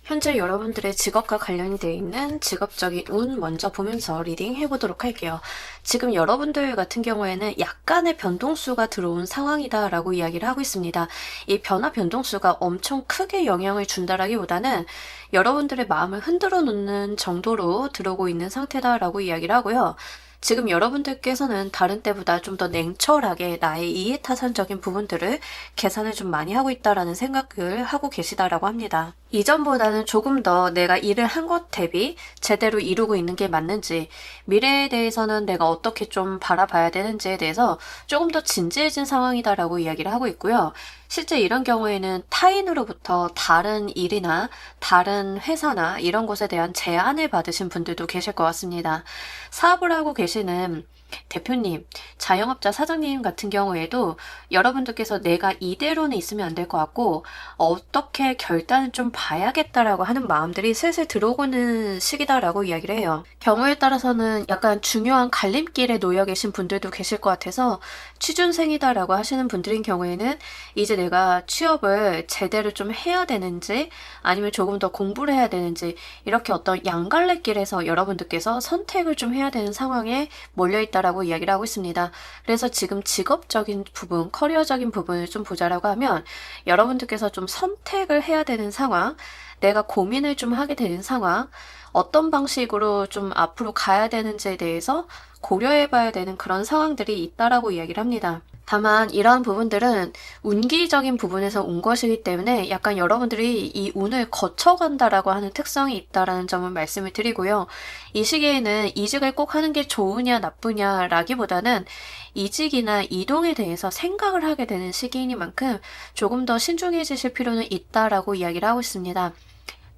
현재 여러분들의 직업과 관련이 되어 있는 직업적인 운 먼저 보면서 리딩 해보도록 할게요. 지금 여러분들 같은 경우에는 약간의 변동수가 들어온 상황이다 라고 이야기를 하고 있습니다. 이 변화 변동수가 엄청 크게 영향을 준다라기보다는 여러분들의 마음을 흔들어 놓는 정도로 들어오고 있는 상태다 라고 이야기를 하고요. 지금 여러분들께서는 다른 때보다 좀 더 냉철하게 나의 이해타산적인 부분들을 계산을 좀 많이 하고 있다라는 생각을 하고 계시다라고 합니다. 이전보다는 조금 더 내가 일을 한 것 대비 제대로 이루고 있는 게 맞는지, 미래에 대해서는 내가 어떻게 좀 바라봐야 되는지에 대해서 조금 더 진지해진 상황이다라고 이야기를 하고 있고요. 실제 이런 경우에는 타인으로부터 다른 일이나 다른 회사나 이런 곳에 대한 제안을 받으신 분들도 계실 것 같습니다. 사업을 하고 계시는 대표님, 자영업자 사장님 같은 경우에도 여러분들께서 내가 이대로는 있으면 안 될 것 같고 어떻게 결단을 좀 봐야겠다라고 하는 마음들이 슬슬 들어오는 시기다라고 이야기를 해요. 경우에 따라서는 약간 중요한 갈림길에 놓여 계신 분들도 계실 것 같아서 취준생이다라고 하시는 분들인 경우에는 이제 내가 취업을 제대로 좀 해야 되는지 아니면 조금 더 공부를 해야 되는지 이렇게 어떤 양갈래길에서 여러분들께서 선택을 좀 해야 되는 상황에 몰려있다라고 이야기를 하고 있습니다. 그래서 지금 직업적인 부분, 커리어적인 부분을 좀 보자라고 하면 여러분들께서 좀 선택을 해야 되는 상황, 내가 고민을 좀 하게 되는 상황, 어떤 방식으로 좀 앞으로 가야 되는지에 대해서 고려해 봐야 되는 그런 상황들이 있다라고 이야기를 합니다. 다만 이러한 부분들은 운기적인 부분에서 온 것이기 때문에 약간 여러분들이 이 운을 거쳐간다라고 하는 특성이 있다라는 점을 말씀을 드리고요. 이 시기에는 이직을 꼭 하는 게 좋으냐 나쁘냐라기보다는 이직이나 이동에 대해서 생각을 하게 되는 시기이니만큼 조금 더 신중해지실 필요는 있다라고 이야기를 하고 있습니다.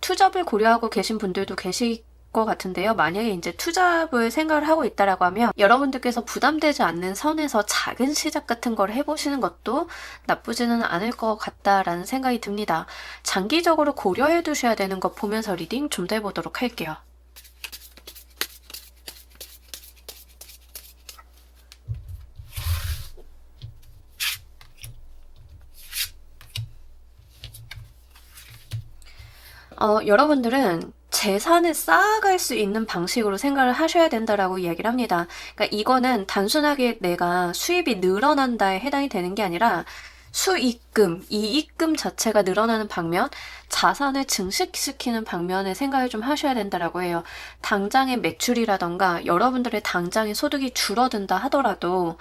투잡을 고려하고 계신 분들도 계실 것 같은데요. 만약에 이제 투잡을 생각을 하고 있다라고 하면 여러분들께서 부담되지 않는 선에서 작은 시작 같은 걸 해보시는 것도 나쁘지는 않을 것 같다라는 생각이 듭니다. 장기적으로 고려해 두셔야 되는 것 보면서 리딩 좀 더 해보도록 할게요. 여러분들은 재산을 쌓아갈 수 있는 방식으로 생각을 하셔야 된다라고 이야기를 합니다. 그러니까 이거는 단순하게 내가 수입이 늘어난다에 해당이 되는 게 아니라 수익금, 이익금 자체가 늘어나는 방면, 자산을 증식시키는 방면에 생각을 좀 하셔야 된다라고 해요. 당장의 매출이라던가 여러분들의 당장의 소득이 줄어든다 하더라도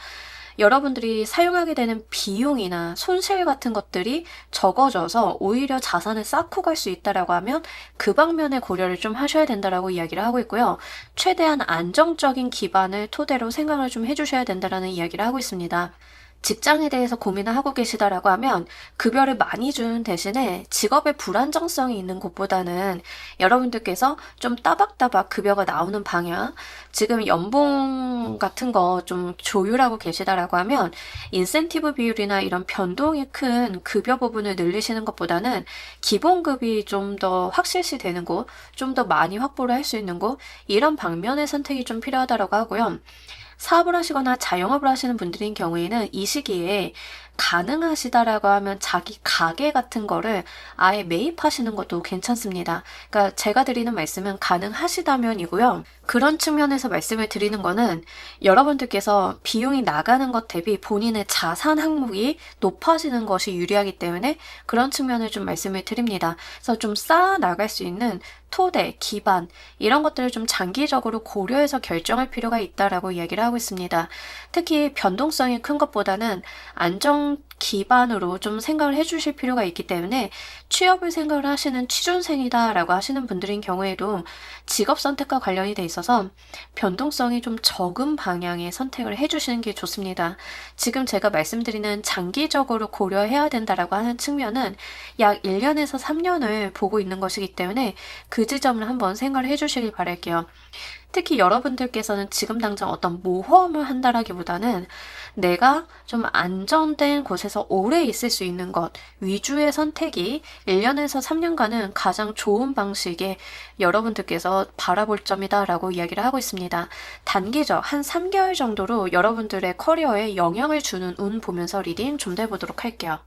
여러분들이 사용하게 되는 비용이나 손실 같은 것들이 적어져서 오히려 자산을 쌓고 갈 수 있다라고 하면 그 방면의 고려를 좀 하셔야 된다라고 이야기를 하고 있고요. 최대한 안정적인 기반을 토대로 생각을 좀 해주셔야 된다라는 이야기를 하고 있습니다. 직장에 대해서 고민을 하고 계시다라고 하면 급여를 많이 주는 대신에 직업의 불안정성이 있는 곳보다는 여러분들께서 좀 따박따박 급여가 나오는 방향, 지금 연봉 같은 거 좀 조율하고 계시다라고 하면 인센티브 비율이나 이런 변동이 큰 급여 부분을 늘리시는 것보다는 기본급이 좀 더 확실시 되는 곳, 좀 더 많이 확보를 할 수 있는 곳, 이런 방면의 선택이 좀 필요하다라고 하고요. 사업을 하시거나 자영업을 하시는 분들인 경우에는 이 시기에 가능하시다라고 하면 자기 가게 같은 거를 아예 매입하시는 것도 괜찮습니다. 그러니까 제가 드리는 말씀은 가능하시다면이고요. 그런 측면에서 말씀을 드리는 거는 여러분들께서 비용이 나가는 것 대비 본인의 자산 항목이 높아지는 것이 유리하기 때문에 그런 측면을 좀 말씀을 드립니다. 그래서 좀 쌓아 나갈 수 있는 토대, 기반 이런 것들을 좀 장기적으로 고려해서 결정할 필요가 있다라고 이야기를 하고 있습니다. 특히 변동성이 큰 것보다는 안정 기반으로 좀 생각을 해주실 필요가 있기 때문에 취업을 생각을 하시는 취준생이다라고 하시는 분들인 경우에도 직업 선택과 관련이 돼 있어서 변동성이 좀 적은 방향의 선택을 해주시는 게 좋습니다. 지금 제가 말씀드리는 장기적으로 고려해야 된다라고 하는 측면은 약 1년에서 3년을 보고 있는 것이기 때문에 그 지점을 한번 생각을 해주시길 바랄게요. 특히 여러분들께서는 지금 당장 어떤 모험을 한다라기보다는 내가 좀 안정된 곳에서 오래 있을 수 있는 것 위주의 선택이 1년에서 3년간은 가장 좋은 방식의 여러분들께서 바라볼 점이다라고 이야기를 하고 있습니다. 단기적 한 3개월 정도로 여러분들의 커리어에 영향을 주는 운 보면서 리딩 좀 더 해보도록 할게요.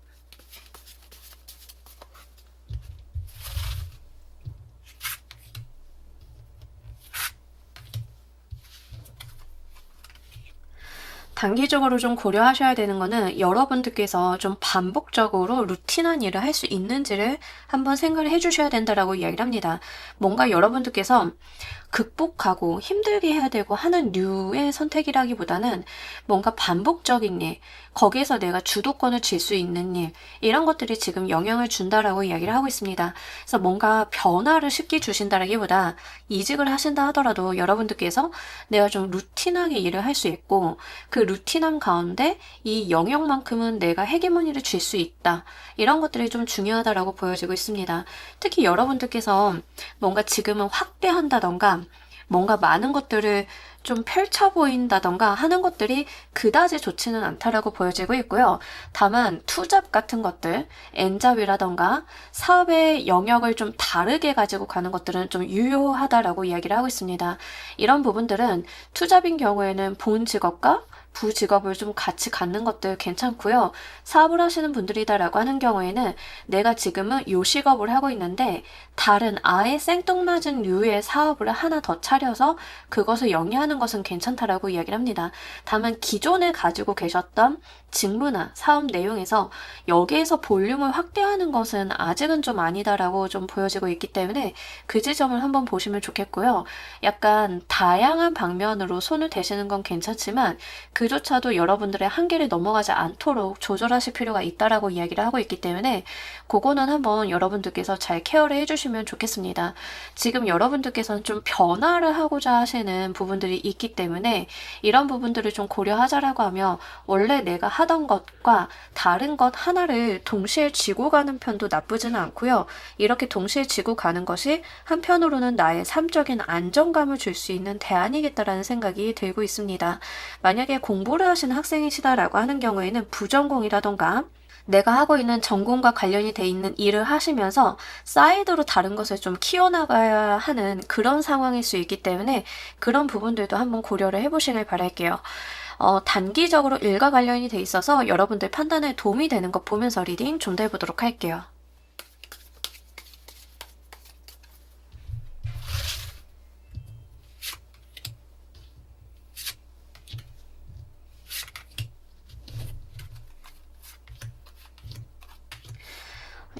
단기적으로 좀 고려하셔야 되는 거는 여러분들께서 좀 반복적으로 루틴한 일을 할 수 있는지를 한번 생각을 해주셔야 된다라고 이야기를 합니다. 뭔가 여러분들께서 극복하고 힘들게 해야 되고 하는 류의 선택이라기보다는 뭔가 반복적인 일, 거기에서 내가 주도권을 쥘 수 있는 일, 이런 것들이 지금 영향을 준다라고 이야기를 하고 있습니다. 그래서 뭔가 변화를 쉽게 주신다라기보다 이직을 하신다 하더라도 여러분들께서 내가 좀 루틴하게 일을 할 수 있고 그 루틴함 가운데 이 영역만큼은 내가 헤게모니를 쥘 수 있다. 이런 것들이 좀 중요하다라고 보여지고 있습니다. 특히 여러분들께서 뭔가 지금은 확대한다던가 뭔가 많은 것들을 좀 펼쳐 보인다던가 하는 것들이 그다지 좋지는 않다라고 보여지고 있고요. 다만 투잡 같은 것들, 엔잡이라던가 사업의 영역을 좀 다르게 가지고 가는 것들은 좀 유효하다라고 이야기를 하고 있습니다. 이런 부분들은 투잡인 경우에는 본 직업과 부직업을 좀 같이 갖는 것들 괜찮고요. 사업을 하시는 분들이다라고 하는 경우에는 내가 지금은 요 직업을 하고 있는데 다른 아예 생뚱맞은 류의 사업을 하나 더 차려서 그것을 영위하는 것은 괜찮다라고 이야기를 합니다. 다만 기존에 가지고 계셨던 직무나 사업 내용에서 여기에서 볼륨을 확대하는 것은 아직은 좀 아니다라고 좀 보여지고 있기 때문에 그 지점을 한번 보시면 좋겠고요. 약간 다양한 방면으로 손을 대시는 건 괜찮지만 그조차도 여러분들의 한계를 넘어가지 않도록 조절하실 필요가 있다라고 이야기를 하고 있기 때문에 그거는 한번 여러분들께서 잘 케어를 해주시면 좋겠습니다. 지금 여러분들께서는 좀 변화를 하고자 하시는 부분들이 있기 때문에 이런 부분들을 좀 고려하자라고 하면 원래 내가 하던 것과 다른 것 하나를 동시에 쥐고 가는 편도 나쁘지는 않고요. 이렇게 동시에 쥐고 가는 것이 한편으로는 나의 삶적인 안정감을 줄 수 있는 대안이겠다라는 생각이 들고 있습니다. 만약에 공부를 하시는 학생이시다라고 하는 경우에는 부전공이라던가 내가 하고 있는 전공과 관련이 돼 있는 일을 하시면서 사이드로 다른 것을 좀 키워나가야 하는 그런 상황일 수 있기 때문에 그런 부분들도 한번 고려를 해보시길 바랄게요. 단기적으로 일과 관련이 돼 있어서 여러분들 판단에 도움이 되는 것 보면서 리딩 좀 더 해보도록 할게요.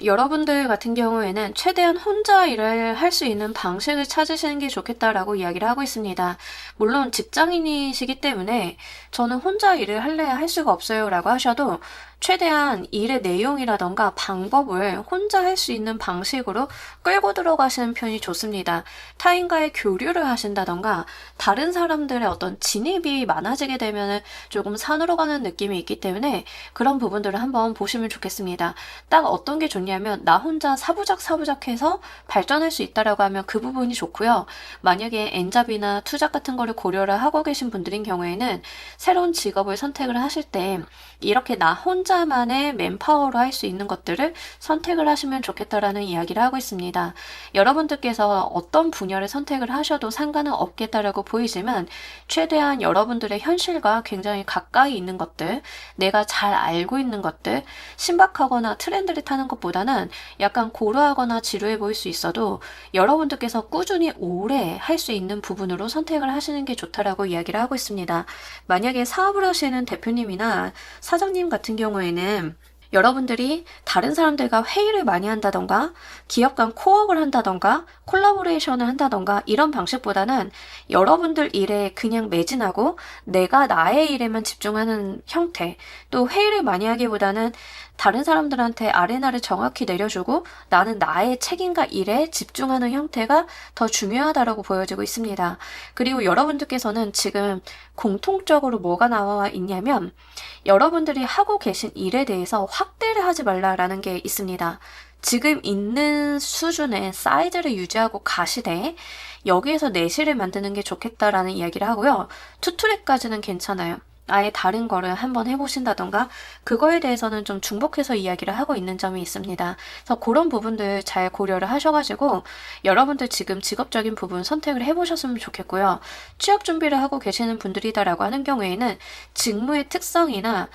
여러분들 같은 경우에는 최대한 혼자 일을 할 수 있는 방식을 찾으시는 게 좋겠다라고 이야기를 하고 있습니다. 물론 직장인이시기 때문에 저는 혼자 일을 할래야 할 수가 없어요 라고 하셔도 최대한 일의 내용이라던가 방법을 혼자 할 수 있는 방식으로 끌고 들어가시는 편이 좋습니다. 타인과의 교류를 하신다던가 다른 사람들의 어떤 진입이 많아지게 되면 조금 산으로 가는 느낌이 있기 때문에 그런 부분들을 한번 보시면 좋겠습니다. 딱 어떤 게 좋냐면 나 혼자 사부작해서 발전할 수 있다라고 하면 그 부분이 좋고요. 만약에 엔잡이나 투잡 같은 거를 고려를 하고 계신 분들인 경우에는 새로운 직업을 선택을 하실 때 이렇게 나 혼자만의 맨파워로 할 수 있는 것들을 선택을 하시면 좋겠다라는 이야기를 하고 있습니다. 여러분들께서 어떤 분야를 선택을 하셔도 상관은 없겠다라고 보이지만 최대한 여러분들의 현실과 굉장히 가까이 있는 것들, 내가 잘 알고 있는 것들, 신박하거나 트렌드를 타는 것보다는 약간 고루하거나 지루해 보일 수 있어도 여러분들께서 꾸준히 오래 할 수 있는 부분으로 선택을 하시는 게 좋다라고 이야기를 하고 있습니다. 만약에 사업을 하시는 대표님이나 사장님 같은 경우에는 여러분들이 다른 사람들과 회의를 많이 한다던가 기업 간 코업을 한다던가 콜라보레이션을 한다던가 이런 방식보다는 여러분들 일에 그냥 매진하고 내가 나의 일에만 집중하는 형태, 또 회의를 많이 하기보다는 다른 사람들한테 아레나를 정확히 내려주고 나는 나의 책임과 일에 집중하는 형태가 더 중요하다고 보여지고 있습니다. 그리고 여러분들께서는 지금 공통적으로 뭐가 나와 있냐면 여러분들이 하고 계신 일에 대해서 확대를 하지 말라라는 게 있습니다. 지금 있는 수준의 사이즈를 유지하고 가시되 여기에서 내실을 만드는 게 좋겠다라는 이야기를 하고요. 투트랙까지는 괜찮아요. 아예 다른 거를 한번 해보신다던가 그거에 대해서는 좀 중복해서 이야기를 하고 있는 점이 있습니다. 그래서 그런 부분들 잘 고려를 하셔가지고 여러분들 지금 직업적인 부분 선택을 해보셨으면 좋겠고요. 취업 준비를 하고 계시는 분들이다라고 하는 경우에는 직무의 특성이나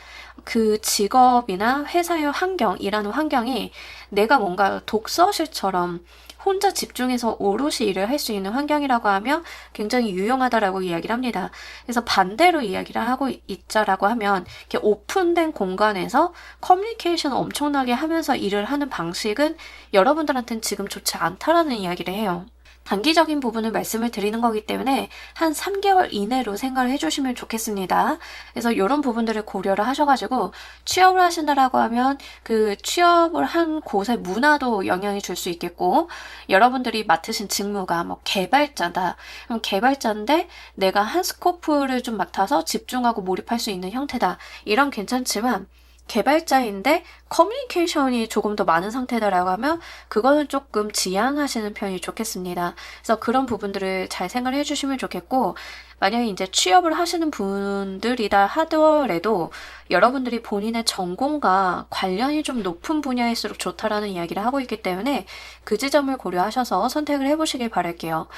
그 직업이나 회사의 환경, 일하는 환경이 내가 뭔가 독서실처럼 혼자 집중해서 오롯이 일을 할 수 있는 환경이라고 하면 굉장히 유용하다라고 이야기를 합니다. 그래서 반대로 이야기를 하고 있자라고 하면 이렇게 오픈된 공간에서 커뮤니케이션 엄청나게 하면서 일을 하는 방식은 여러분들한테는 지금 좋지 않다라는 이야기를 해요. 단기적인 부분을 말씀을 드리는 거기 때문에 한 3개월 이내로 생각을 해주시면 좋겠습니다. 그래서 이런 부분들을 고려를 하셔가지고 취업을 하신다라고 하면 그 취업을 한 곳의 문화도 영향이 줄 수 있겠고, 여러분들이 맡으신 직무가 뭐 개발자다. 그럼 개발자인데 내가 한 스코프를 좀 맡아서 집중하고 몰입할 수 있는 형태다. 이런 괜찮지만 개발자인데 커뮤니케이션이 조금 더 많은 상태다라고 하면 그거는 조금 지양하시는 편이 좋겠습니다. 그래서 그런 부분들을 잘 생각을 해주시면 좋겠고, 만약에 이제 취업을 하시는 분들이다 하더라도 여러분들이 본인의 전공과 관련이 좀 높은 분야일수록 좋다라는 이야기를 하고 있기 때문에 그 지점을 고려하셔서 선택을 해보시길 바랄게요.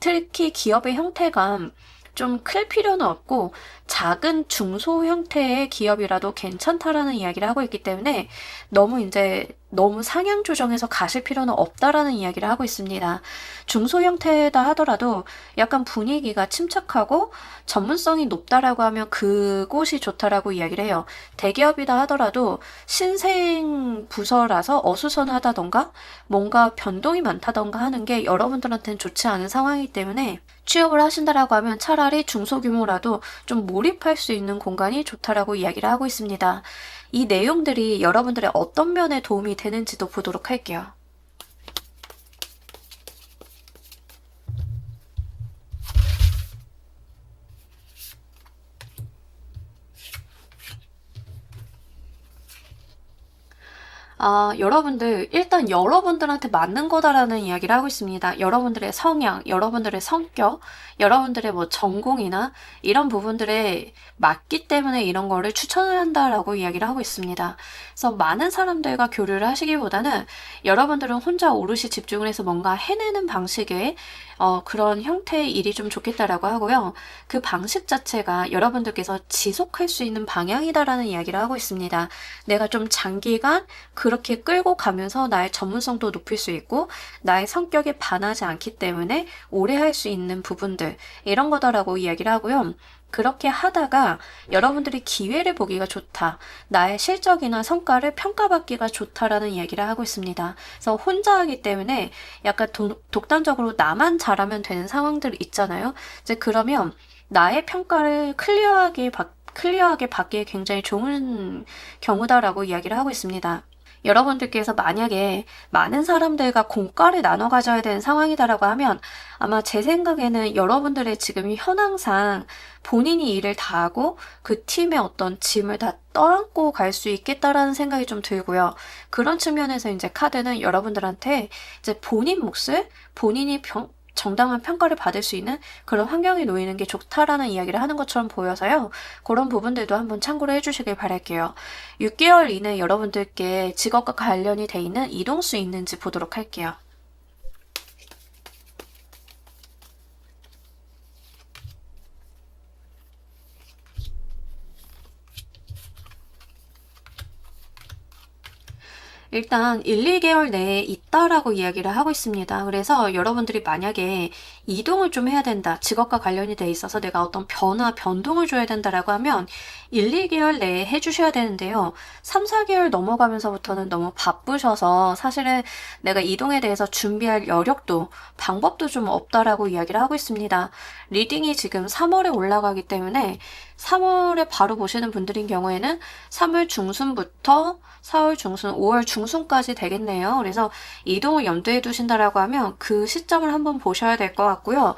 특히 기업의 형태가 좀 클 필요는 없고 작은 중소 형태의 기업이라도 괜찮다라는 이야기를 하고 있기 때문에 너무 상향 조정해서 가실 필요는 없다라는 이야기를 하고 있습니다. 중소 형태다 하더라도 약간 분위기가 침착하고 전문성이 높다라고 하면 그곳이 좋다라고 이야기를 해요. 대기업이다 하더라도 신생 부서라서 어수선하다던가 뭔가 변동이 많다던가 하는 게 여러분들한테는 좋지 않은 상황이기 때문에 취업을 하신다라고 하면 차라리 중소규모라도 좀 몰입할 수 있는 공간이 좋다라고 이야기를 하고 있습니다. 이 내용들이 여러분들의 어떤 면에 도움이 되는지도 보도록 할게요. 여러분들, 일단 여러분들한테 맞는 거다라는 이야기를 하고 있습니다. 여러분들의 성향, 여러분들의 성격, 여러분들의 뭐 전공이나 이런 부분들에 맞기 때문에 이런 거를 추천을 한다라고 이야기를 하고 있습니다. 그래서 많은 사람들과 교류를 하시기보다는 여러분들은 혼자 오롯이 집중을 해서 뭔가 해내는 방식의 그런 형태의 일이 좀 좋겠다라고 하고요. 그 방식 자체가 여러분들께서 지속할 수 있는 방향이다라는 이야기를 하고 있습니다. 내가 좀 장기간 그렇게 끌고 가면서 나의 전문성도 높일 수 있고 나의 성격에 반하지 않기 때문에 오래 할 수 있는 부분들, 이런 거다라고 이야기를 하고요. 그렇게 하다가 여러분들이 기회를 보기가 좋다. 나의 실적이나 성과를 평가받기가 좋다라는 이야기를 하고 있습니다. 그래서 혼자 하기 때문에 약간 독단적으로 나만 잘하면 되는 상황들 있잖아요. 이제 그러면 나의 평가를 클리어하게 받기에 굉장히 좋은 경우다라고 이야기를 하고 있습니다. 여러분들께서 만약에 많은 사람들과 공과를 나눠 가져야 되는 상황이다라고 하면 아마 제 생각에는 여러분들의 지금 현황상 본인이 일을 다 하고 그 팀의 어떤 짐을 다 떠안고 갈 수 있겠다라는 생각이 좀 들고요. 그런 측면에서 이제 카드는 여러분들한테 이제 본인 몫을 본인이 정당한 평가를 받을 수 있는 그런 환경에 놓이는 게 좋다라는 이야기를 하는 것처럼 보여서요. 그런 부분들도 한번 참고를 해주시길 바랄게요. 6개월 이내 여러분들께 직업과 관련이 돼 있는 이동수 있는지 보도록 할게요. 일단 1, 2개월 내에 있다라고 이야기를 하고 있습니다. 그래서 여러분들이 만약에 이동을 좀 해야 된다, 직업과 관련이 돼 있어서 내가 어떤 변동을 줘야 된다라고 하면 1, 2개월 내에 해주셔야 되는데요. 3, 4개월 넘어가면서부터는 너무 바쁘셔서 사실은 내가 이동에 대해서 준비할 여력도 방법도 좀 없다라고 이야기를 하고 있습니다. 리딩이 지금 3월에 올라가기 때문에 3월에 바로 보시는 분들인 경우에는 3월 중순부터 4월 중순, 5월 중순까지 되겠네요. 그래서 이동을 염두에 두신다라고 하면 그 시점을 한번 보셔야 될 것 같고요.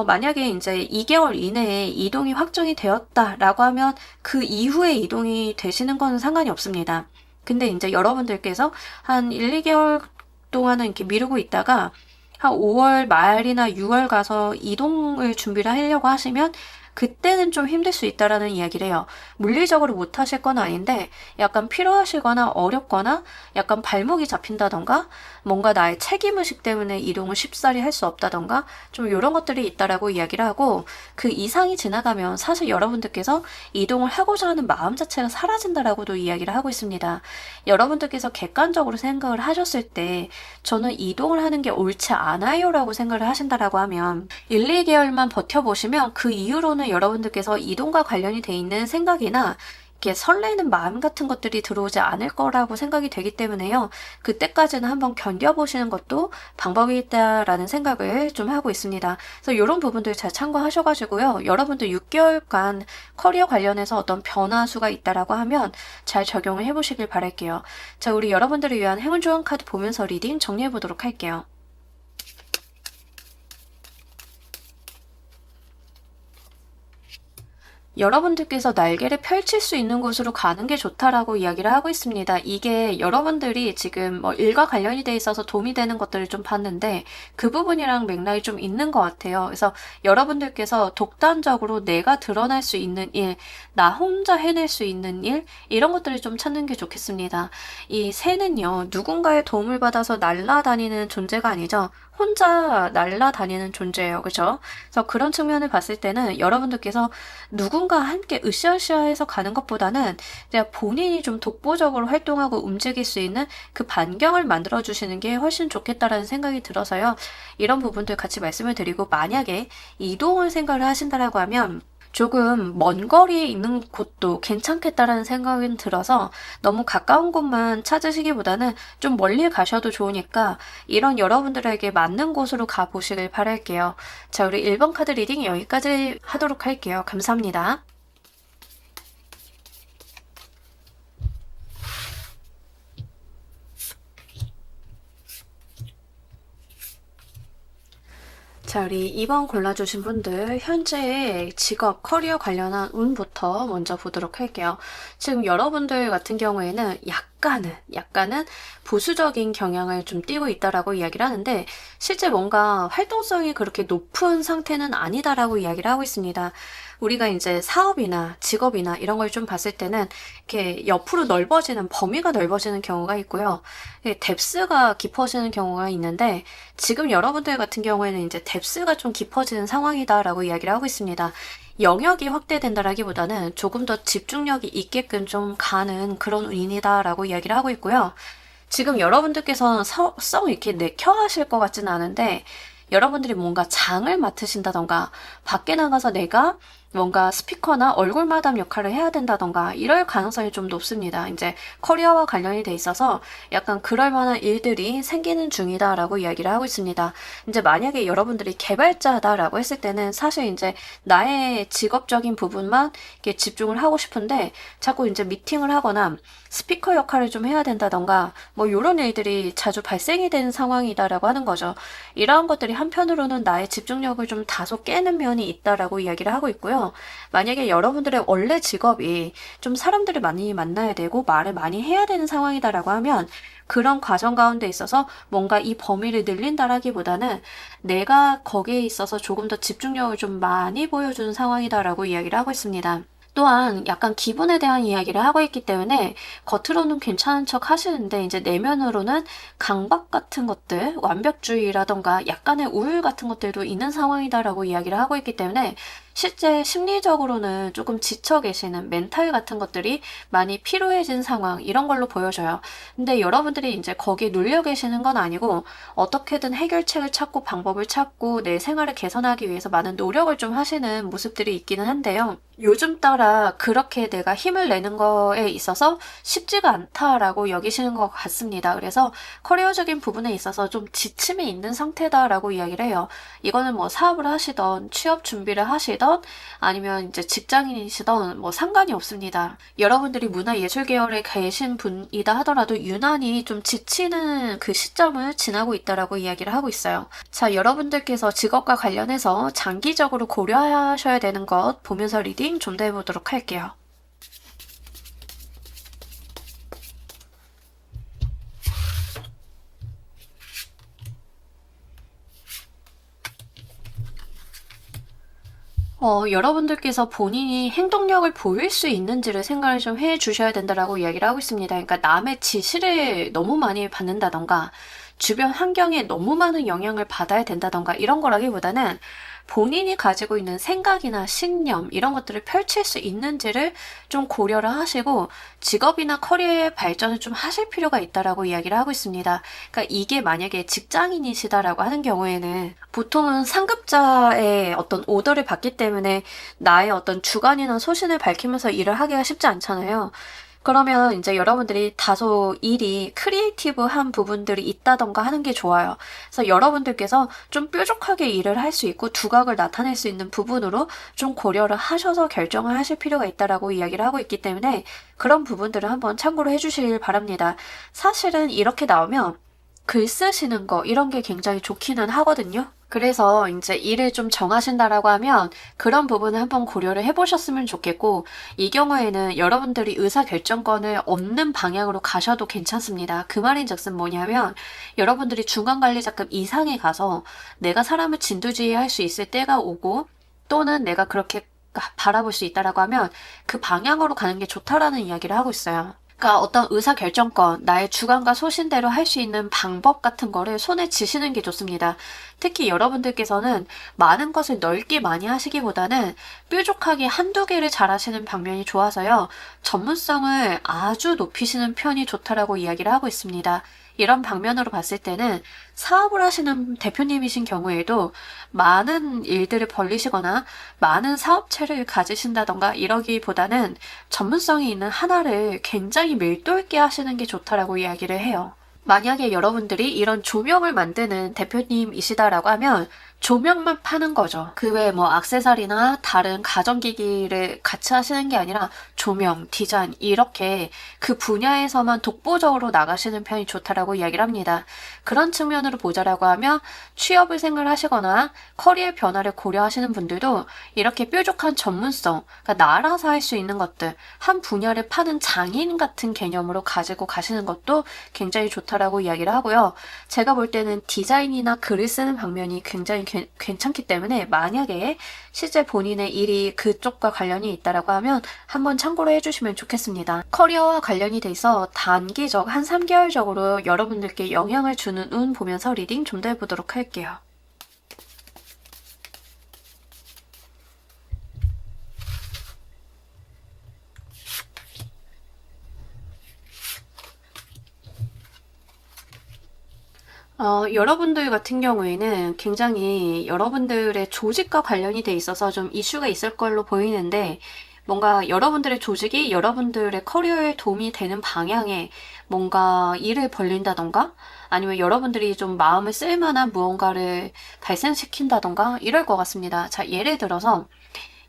만약에 이제 2개월 이내에 이동이 확정이 되었다라고 하면 그 이후에 이동이 되시는 건 상관이 없습니다. 근데 이제 여러분들께서 한 1, 2개월 동안은 이렇게 미루고 있다가 한 5월 말이나 6월 가서 이동을 준비를 하려고 하시면 그때는 좀 힘들 수 있다라는 이야기를 해요. 물리적으로 못 하실 건 아닌데 약간 필요하시거나 어렵거나 약간 발목이 잡힌다던가 뭔가 나의 책임의식 때문에 이동을 쉽사리 할 수 없다던가 좀 이런 것들이 있다라고 이야기를 하고, 그 이상이 지나가면 사실 여러분들께서 이동을 하고자 하는 마음 자체가 사라진다라고도 이야기를 하고 있습니다. 여러분들께서 객관적으로 생각을 하셨을 때 저는 이동을 하는 게 옳지 않아요 라고 생각을 하신다라고 하면 1, 2개월만 버텨보시면 그 이후로는 여러분들께서 이동과 관련이 돼 있는 생각이나 이렇게 설레는 마음 같은 것들이 들어오지 않을 거라고 생각이 되기 때문에요. 그때까지는 한번 견뎌보시는 것도 방법이 있다라는 생각을 좀 하고 있습니다. 그래서 이런 부분들 잘 참고하셔가지고요. 여러분들 6개월간 커리어 관련해서 어떤 변화수가 있다라고 하면 잘 적용을 해보시길 바랄게요. 자, 우리 여러분들을 위한 행운 좋은 카드 보면서 리딩 정리해보도록 할게요. 여러분들께서 날개를 펼칠 수 있는 곳으로 가는 게 좋다라고 이야기를 하고 있습니다. 이게 여러분들이 지금 뭐 일과 관련이 돼 있어서 도움이 되는 것들을 좀 봤는데 그 부분이랑 맥락이 좀 있는 것 같아요. 그래서 여러분들께서 독단적으로 내가 드러날 수 있는 일, 나 혼자 해낼 수 있는 일, 이런 것들을 좀 찾는 게 좋겠습니다. 이 새는요, 누군가의 도움을 받아서 날아다니는 존재가 아니죠. 혼자 날아다니는 존재예요. 그죠? 그래서 그런 측면을 봤을 때는 여러분들께서 누군가 함께 으쌰으쌰해서 가는 것보다는 그냥 본인이 좀 독보적으로 활동하고 움직일 수 있는 그 반경을 만들어 주시는 게 훨씬 좋겠다라는 생각이 들어서요. 이런 부분들 같이 말씀을 드리고, 만약에 이동을 생각을 하신다라고 하면 조금 먼 거리에 있는 곳도 괜찮겠다라는 생각이 들어서 너무 가까운 곳만 찾으시기보다는 좀 멀리 가셔도 좋으니까 이런 여러분들에게 맞는 곳으로 가보시길 바랄게요. 자, 우리 1번 카드 리딩 여기까지 하도록 할게요. 감사합니다. 자, 우리 2번 골라주신 분들 현재의 직업, 커리어 관련한 운부터 먼저 보도록 할게요. 지금 여러분들 같은 경우에는 약간은 보수적인 경향을 좀 띠고 있다라고 이야기를 하는데, 실제 뭔가 활동성이 그렇게 높은 상태는 아니다라고 이야기를 하고 있습니다. 우리가 이제 사업이나 직업이나 이런 걸 좀 봤을 때는 이렇게 옆으로 넓어지는, 범위가 넓어지는 경우가 있고요. 뎁스가 깊어지는 경우가 있는데, 지금 여러분들 같은 경우에는 이제 뎁스가 좀 깊어지는 상황이다라고 이야기를 하고 있습니다. 영역이 확대된다라기보다는 조금 더 집중력이 있게끔 좀 가는 그런 운이다라고 이야기를 하고 있고요. 지금 여러분들께서는 썩 이렇게 내켜 하실 것 같지는 않은데, 여러분들이 뭔가 장을 맡으신다던가 밖에 나가서 내가 뭔가 스피커나 얼굴 마담 역할을 해야 된다던가 이럴 가능성이 좀 높습니다. 이제 커리어와 관련이 돼 있어서 약간 그럴 만한 일들이 생기는 중이다라고 이야기를 하고 있습니다. 이제 만약에 여러분들이 개발자다라고 했을 때는 사실 이제 나의 직업적인 부분만 이렇게 집중을 하고 싶은데 자꾸 이제 미팅을 하거나 스피커 역할을 좀 해야 된다던가 뭐 이런 일들이 자주 발생이 되는 상황이다라고 하는 거죠. 이러한 것들이 한편으로는 나의 집중력을 좀 다소 깨는 면이 있다라고 이야기를 하고 있고요. 만약에 여러분들의 원래 직업이 좀 사람들을 많이 만나야 되고 말을 많이 해야 되는 상황이다라고 하면 그런 과정 가운데 있어서 뭔가 이 범위를 늘린다라기보다는 내가 거기에 있어서 조금 더 집중력을 좀 많이 보여주는 상황이다라고 이야기를 하고 있습니다. 또한 약간 기분에 대한 이야기를 하고 있기 때문에 겉으로는 괜찮은 척 하시는데 이제 내면으로는 강박 같은 것들, 완벽주의라던가 약간의 우울 같은 것들도 있는 상황이다라고 이야기를 하고 있기 때문에 실제 심리적으로는 조금 지쳐 계시는 멘탈 같은 것들이 많이 피로해진 상황, 이런 걸로 보여져요. 근데 여러분들이 이제 거기에 눌려 계시는 건 아니고 어떻게든 해결책을 찾고 방법을 찾고 내 생활을 개선하기 위해서 많은 노력을 좀 하시는 모습들이 있기는 한데요. 요즘 따라 그렇게 내가 힘을 내는 거에 있어서 쉽지가 않다라고 여기시는 것 같습니다. 그래서 커리어적인 부분에 있어서 좀 지침이 있는 상태다라고 이야기를 해요. 이거는 뭐 사업을 하시던 취업 준비를 하시던 아니면 이제 직장인이시던 뭐 상관이 없습니다. 여러분들이 문화예술 계열에 계신 분이다 하더라도 유난히 좀 지치는 그 시점을 지나고 있다라고 이야기를 하고 있어요. 자, 여러분들께서 직업과 관련해서 장기적으로 고려하셔야 되는 것 보면서 리딩 좀 더 해보도록 할게요. 여러분들께서 본인이 행동력을 보일 수 있는지를 생각을 좀 해 주셔야 된다라고 이야기를 하고 있습니다. 그러니까 남의 지시를 너무 많이 받는다던가, 주변 환경에 너무 많은 영향을 받아야 된다던가, 이런 거라기보다는 본인이 가지고 있는 생각이나 신념, 이런 것들을 펼칠 수 있는지를 좀 고려를 하시고, 직업이나 커리어의 발전을 좀 하실 필요가 있다라고 이야기를 하고 있습니다. 그러니까 이게 만약에 직장인이시다라고 하는 경우에는 보통은 상급자의 어떤 오더를 받기 때문에 나의 어떤 주관이나 소신을 밝히면서 일을 하기가 쉽지 않잖아요. 그러면 이제 여러분들이 다소 일이 크리에이티브한 부분들이 있다던가 하는 게 좋아요. 그래서 여러분들께서 좀 뾰족하게 일을 할 수 있고 두각을 나타낼 수 있는 부분으로 좀 고려를 하셔서 결정을 하실 필요가 있다라고 이야기를 하고 있기 때문에 그런 부분들을 한번 참고로 해주시길 바랍니다. 사실은 이렇게 나오면 글 쓰시는 거 이런 게 굉장히 좋기는 하거든요. 그래서 이제 일을 좀 정하신다라고 하면 그런 부분을 한번 고려를 해보셨으면 좋겠고, 이 경우에는 여러분들이 의사결정권을 얻는 방향으로 가셔도 괜찮습니다. 그 말인즉슨 뭐냐면 여러분들이 중간관리자급 이상에 가서 내가 사람을 진두지휘할 수 있을 때가 오고, 또는 내가 그렇게 바라볼 수 있다라고 하면 그 방향으로 가는 게 좋다라는 이야기를 하고 있어요. 그러니까 어떤 의사결정권, 나의 주관과 소신대로 할 수 있는 방법 같은 거를 손에 쥐시는 게 좋습니다. 특히 여러분들께서는 많은 것을 넓게 많이 하시기보다는 뾰족하게 한두 개를 잘 하시는 방면이 좋아서요. 전문성을 아주 높이시는 편이 좋다라고 이야기를 하고 있습니다. 이런 방면으로 봤을 때는 사업을 하시는 대표님이신 경우에도 많은 일들을 벌리시거나 많은 사업체를 가지신다던가 이러기보다는 전문성이 있는 하나를 굉장히 밀도 있게 하시는 게 좋다라고 이야기를 해요. 만약에 여러분들이 이런 조명을 만드는 대표님이시다라고 하면 조명만 파는 거죠. 그 외에 뭐 액세서리나 다른 가전기기를 같이 하시는 게 아니라 조명, 디자인 이렇게 그 분야에서만 독보적으로 나가시는 편이 좋다라고 이야기를 합니다. 그런 측면으로 보자라고 하면 취업을 생각하시거나 커리어 변화를 고려하시는 분들도 이렇게 뾰족한 전문성, 그러니까 나라서 할 수 있는 것들, 한 분야를 파는 장인 같은 개념으로 가지고 가시는 것도 굉장히 좋다라고 이야기를 하고요. 제가 볼 때는 디자인이나 글을 쓰는 방면이 굉장히 괜찮기 때문에 만약에 실제 본인의 일이 그쪽과 관련이 있다라고 하면 한번 참고로 해주시면 좋겠습니다. 커리어와 관련이 돼 있어 단기적 한 3개월적으로 여러분들께 영향을 주는 운 보면서 리딩 좀 더 해보도록 할게요. 여러분들 같은 경우에는 굉장히 여러분들의 조직과 관련이 돼 있어서 좀 이슈가 있을 걸로 보이는데, 뭔가 여러분들의 조직이 여러분들의 커리어에 도움이 되는 방향에 뭔가 일을 벌린다던가, 아니면 여러분들이 좀 마음을 쓸만한 무언가를 발생시킨다던가 이럴 것 같습니다. 자, 예를 들어서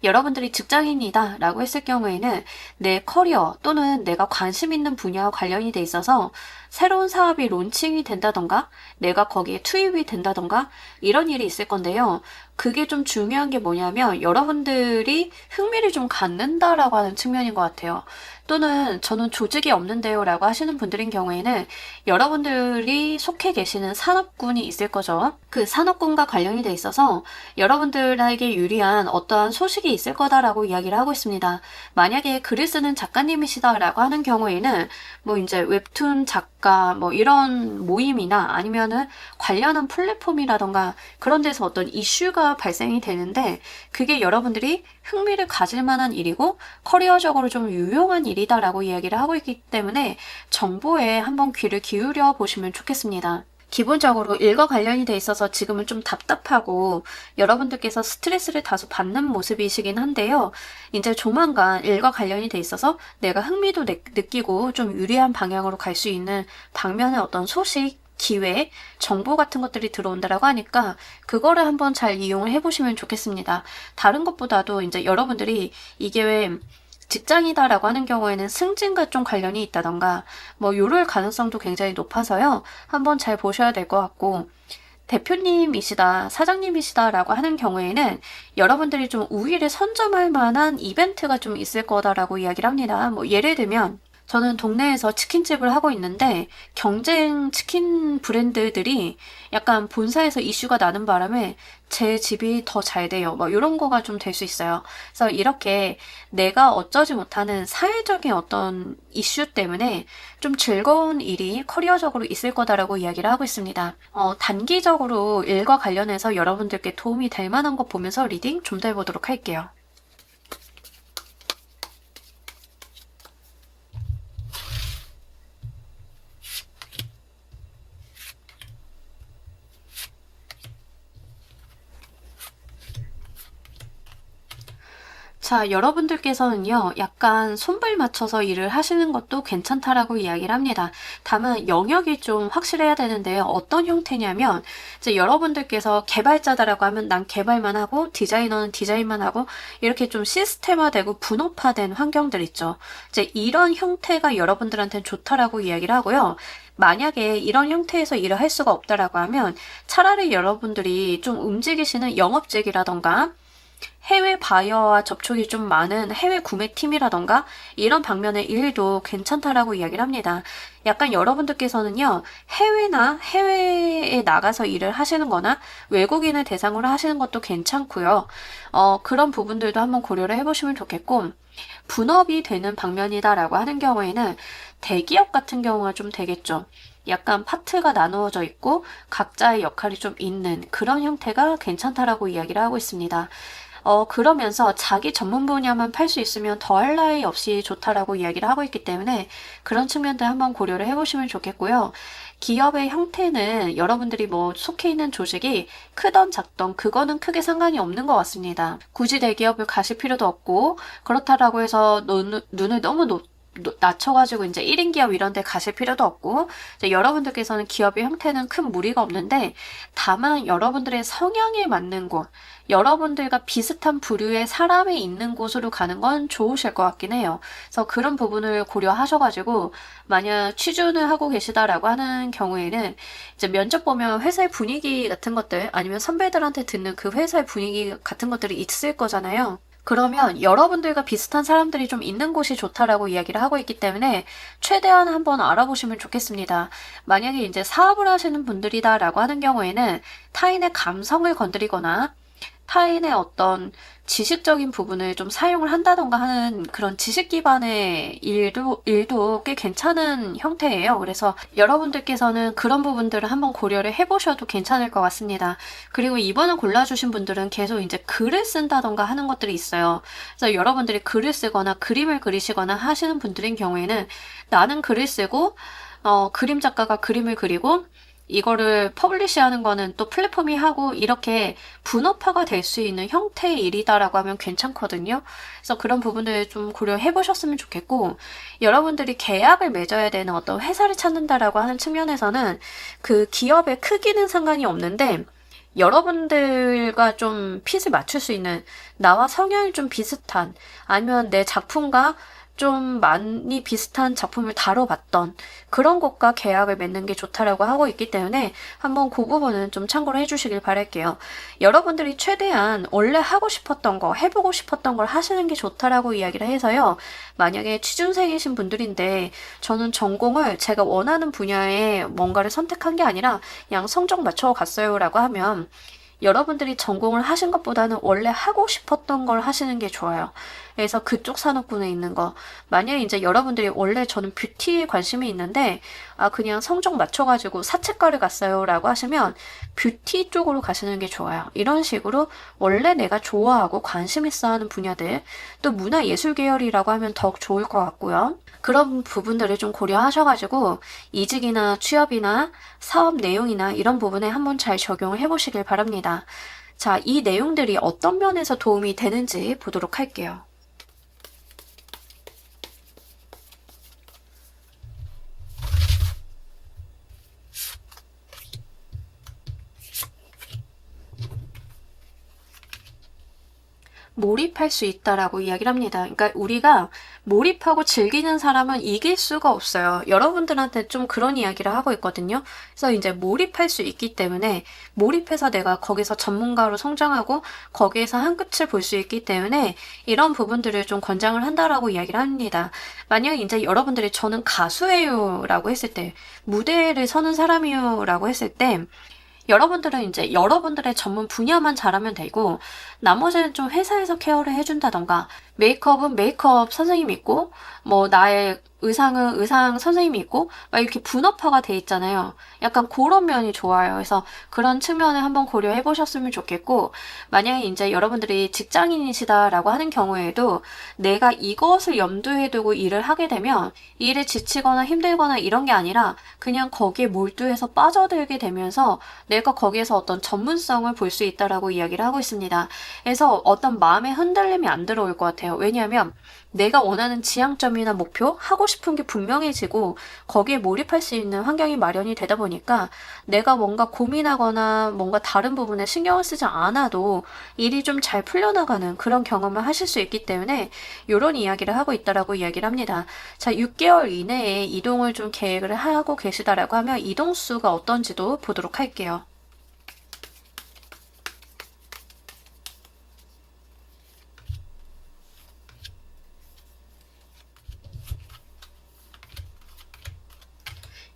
여러분들이 직장인이다 라고 했을 경우에는 내 커리어 또는 내가 관심 있는 분야와 관련이 돼 있어서 새로운 사업이 론칭이 된다던가 내가 거기에 투입이 된다던가 이런 일이 있을 건데요. 그게 좀 중요한 게 뭐냐면 여러분들이 흥미를 좀 갖는다라고 하는 측면인 것 같아요. 또는 저는 조직이 없는데요 라고 하시는 분들인 경우에는 여러분들이 속해 계시는 산업군이 있을 거죠. 그 산업군과 관련이 돼 있어서 여러분들에게 유리한 어떠한 소식이 있을 거다라고 이야기를 하고 있습니다. 만약에 글을 쓰는 작가님이시다라고 하는 경우에는 뭐 이제 웹툰 작가 뭐 이런 모임이나 아니면은 관련한 플랫폼이라던가 그런 데서 어떤 이슈가 발생이 되는데 그게 여러분들이 흥미를 가질 만한 일이고 커리어적으로 좀 유용한 일이다라고 이야기를 하고 있기 때문에 정보에 한번 귀를 기울여 보시면 좋겠습니다. 기본적으로 일과 관련이 돼 있어서 지금은 좀 답답하고 여러분들께서 스트레스를 다소 받는 모습이시긴 한데요. 이제 조만간 일과 관련이 돼 있어서 내가 흥미도 느끼고 좀 유리한 방향으로 갈 수 있는 방면의 어떤 소식, 기회, 정보 같은 것들이 들어온다라고 하니까 그거를 한번 잘 이용을 해보시면 좋겠습니다. 다른 것보다도 이제 여러분들이 이게 왜 직장이다라고 하는 경우에는 승진과 좀 관련이 있다던가 뭐 요럴 가능성도 굉장히 높아서요. 한번 잘 보셔야 될 것 같고 대표님이시다, 사장님이시다라고 하는 경우에는 여러분들이 좀 우위를 선점할 만한 이벤트가 좀 있을 거다라고 이야기를 합니다. 뭐 예를 들면 저는 동네에서 치킨집을 하고 있는데 경쟁 치킨 브랜드들이 약간 본사에서 이슈가 나는 바람에 제 집이 더 잘 돼요. 뭐 이런 거가 좀 될 수 있어요. 그래서 이렇게 내가 어쩌지 못하는 사회적인 어떤 이슈 때문에 좀 즐거운 일이 커리어적으로 있을 거다라고 이야기를 하고 있습니다. 단기적으로 일과 관련해서 여러분들께 도움이 될 만한 거 보면서 리딩 좀 더 해보도록 할게요. 자, 여러분들께서는요, 약간 손발 맞춰서 일을 하시는 것도 괜찮다라고 이야기를 합니다. 다만 영역이 좀 확실해야 되는데요. 어떤 형태냐면, 이제 여러분들께서 개발자다라고 하면 난 개발만 하고, 디자이너는 디자인만 하고, 이렇게 좀 시스템화되고 분업화된 환경들 있죠. 이제 이런 형태가 여러분들한테는 좋다라고 이야기를 하고요. 만약에 이런 형태에서 일을 할 수가 없다라고 하면, 차라리 여러분들이 좀 움직이시는 영업직이라던가, 해외 바이어와 접촉이 좀 많은 해외 구매팀이라던가 이런 방면의 일도 괜찮다라고 이야기를 합니다. 약간 여러분들께서는요, 해외에 나가서 일을 하시는 거나 외국인을 대상으로 하시는 것도 괜찮고요. 그런 부분들도 한번 고려를 해보시면 좋겠고, 분업이 되는 방면이다라고 하는 경우에는 대기업 같은 경우가 좀 되겠죠. 약간 파트가 나누어져 있고 각자의 역할이 좀 있는 그런 형태가 괜찮다라고 이야기를 하고 있습니다. 그러면서 자기 전문 분야만 팔 수 있으면 더할 나위 없이 좋다라고 이야기를 하고 있기 때문에 그런 측면들 한번 고려를 해보시면 좋겠고요. 기업의 형태는 여러분들이 뭐 속해 있는 조직이 크던 작던 그거는 크게 상관이 없는 것 같습니다. 굳이 대기업을 가실 필요도 없고 그렇다라고 해서 눈을 너무 낮춰가지고 이제 1인 기업 이런 데 가실 필요도 없고 이제 여러분들께서는 기업의 형태는 큰 무리가 없는데 다만 여러분들의 성향에 맞는 곳 여러분들과 비슷한 부류의 사람이 있는 곳으로 가는 건 좋으실 것 같긴 해요. 그래서 그런 부분을 고려하셔가지고 만약 취준을 하고 계시다라고 하는 경우에는 이제 면접 보면 회사의 분위기 같은 것들 아니면 선배들한테 듣는 그 회사의 분위기 같은 것들이 있을 거잖아요. 그러면 여러분들과 비슷한 사람들이 좀 있는 곳이 좋다라고 이야기를 하고 있기 때문에 최대한 한번 알아보시면 좋겠습니다. 만약에 이제 사업을 하시는 분들이다라고 하는 경우에는 타인의 감성을 건드리거나 타인의 어떤 지식적인 부분을 좀 사용을 한다던가 하는 그런 지식 기반의 일도 꽤 괜찮은 형태예요. 그래서 여러분들께서는 그런 부분들을 한번 고려를 해보셔도 괜찮을 것 같습니다. 그리고 이번에 골라주신 분들은 계속 이제 글을 쓴다던가 하는 것들이 있어요. 그래서 여러분들이 글을 쓰거나 그림을 그리시거나 하시는 분들인 경우에는 나는 글을 쓰고 그림 작가가 그림을 그리고 이거를 퍼블리시하는 거는 또 플랫폼이 하고 이렇게 분업화가 될 수 있는 형태의 일이다라고 하면 괜찮거든요. 그래서 그런 부분을 좀 고려해 보셨으면 좋겠고 여러분들이 계약을 맺어야 되는 어떤 회사를 찾는다라고 하는 측면에서는 그 기업의 크기는 상관이 없는데 여러분들과 좀 핏을 맞출 수 있는 나와 성향이 좀 비슷한 아니면 내 작품과 좀 많이 비슷한 작품을 다뤄봤던 그런 곳과 계약을 맺는 게 좋다라고 하고 있기 때문에 한번 그 부분은 좀 참고를 해주시길 바랄게요. 여러분들이 최대한 원래 하고 싶었던 거, 해보고 싶었던 걸 하시는 게 좋다라고 이야기를 해서요. 만약에 취준생이신 분들인데 저는 전공을 제가 원하는 분야에 뭔가를 선택한 게 아니라 그냥 성적 맞춰 갔어요 라고 하면 여러분들이 전공을 하신 것보다는 원래 하고 싶었던 걸 하시는 게 좋아요. 그래서 그쪽 산업군에 있는 거. 만약에 이제 여러분들이 원래 저는 뷰티에 관심이 있는데, 그냥 성적 맞춰가지고 사채과를 갔어요. 라고 하시면 뷰티 쪽으로 가시는 게 좋아요. 이런 식으로 원래 내가 좋아하고 관심 있어 하는 분야들, 또 문화예술 계열이라고 하면 더욱 좋을 것 같고요. 그런 부분들을 좀 고려하셔가지고 이직이나 취업이나 사업 내용이나 이런 부분에 한번 잘 적용을 해보시길 바랍니다. 자, 이 내용들이 어떤 면에서 도움이 되는지 보도록 할게요. 몰입할 수 있다라고 이야기를 합니다. 그러니까 우리가 몰입하고 즐기는 사람은 이길 수가 없어요. 여러분들한테 좀 그런 이야기를 하고 있거든요. 그래서 이제 몰입할 수 있기 때문에 몰입해서 내가 거기서 전문가로 성장하고 거기에서 한 끝을 볼 수 있기 때문에 이런 부분들을 좀 권장을 한다라고 이야기를 합니다. 만약 이제 여러분들이 저는 가수예요라고 했을 때, 무대를 서는 사람이요라고 했을 때 여러분들은 이제 여러분들의 전문 분야만 잘하면 되고 나머지는 좀 회사에서 케어를 해준다던가, 메이크업은 메이크업 선생님이 있고 뭐 나의 의상은 의상 선생님이 있고 막 이렇게 분업화가 돼 있잖아요. 약간 그런 면이 좋아요. 그래서 그런 측면을 한번 고려해 보셨으면 좋겠고, 만약에 이제 여러분들이 직장인이시다라고 하는 경우에도 내가 이것을 염두에 두고 일을 하게 되면 일에 지치거나 힘들거나 이런 게 아니라 그냥 거기에 몰두해서 빠져들게 되면서 내가 거기에서 어떤 전문성을 볼 수 있다라고 이야기를 하고 있습니다. 그래서 어떤 마음의 흔들림이 안 들어올 것 같아요. 왜냐하면 내가 원하는 지향점이나 목표, 하고 싶은 게 분명해지고 거기에 몰입할 수 있는 환경이 마련이 되다 보니까 내가 뭔가 고민하거나 뭔가 다른 부분에 신경을 쓰지 않아도 일이 좀 잘 풀려나가는 그런 경험을 하실 수 있기 때문에 이런 이야기를 하고 있다라고 이야기를 합니다. 자, 6개월 이내에 이동을 좀 계획을 하고 계시다라고 하면 이동수가 어떤지도 보도록 할게요.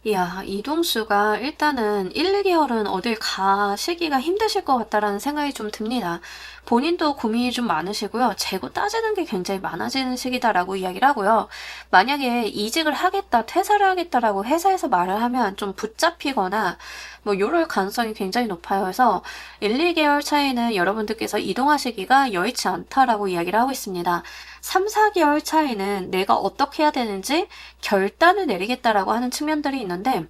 이야, 이동수가 일단은 1, 2개월은 어딜 가시기가 힘드실 것 같다라는 생각이 좀 듭니다. 본인도 고민이 좀 많으시고요. 재고 따지는 게 굉장히 많아지는 시기다라고 이야기를 하고요. 만약에 이직을 하겠다, 퇴사를 하겠다라고 회사에서 말을 하면 좀 붙잡히거나 뭐 요럴 가능성이 굉장히 높아요. 그래서 1, 2개월 차이는 여러분들께서 이동하시기가 여의치 않다라고 이야기를 하고 있습니다. 3, 4개월 차이는 내가 어떻게 해야 되는지 결단을 내리겠다라고 하는 측면들이 있는데,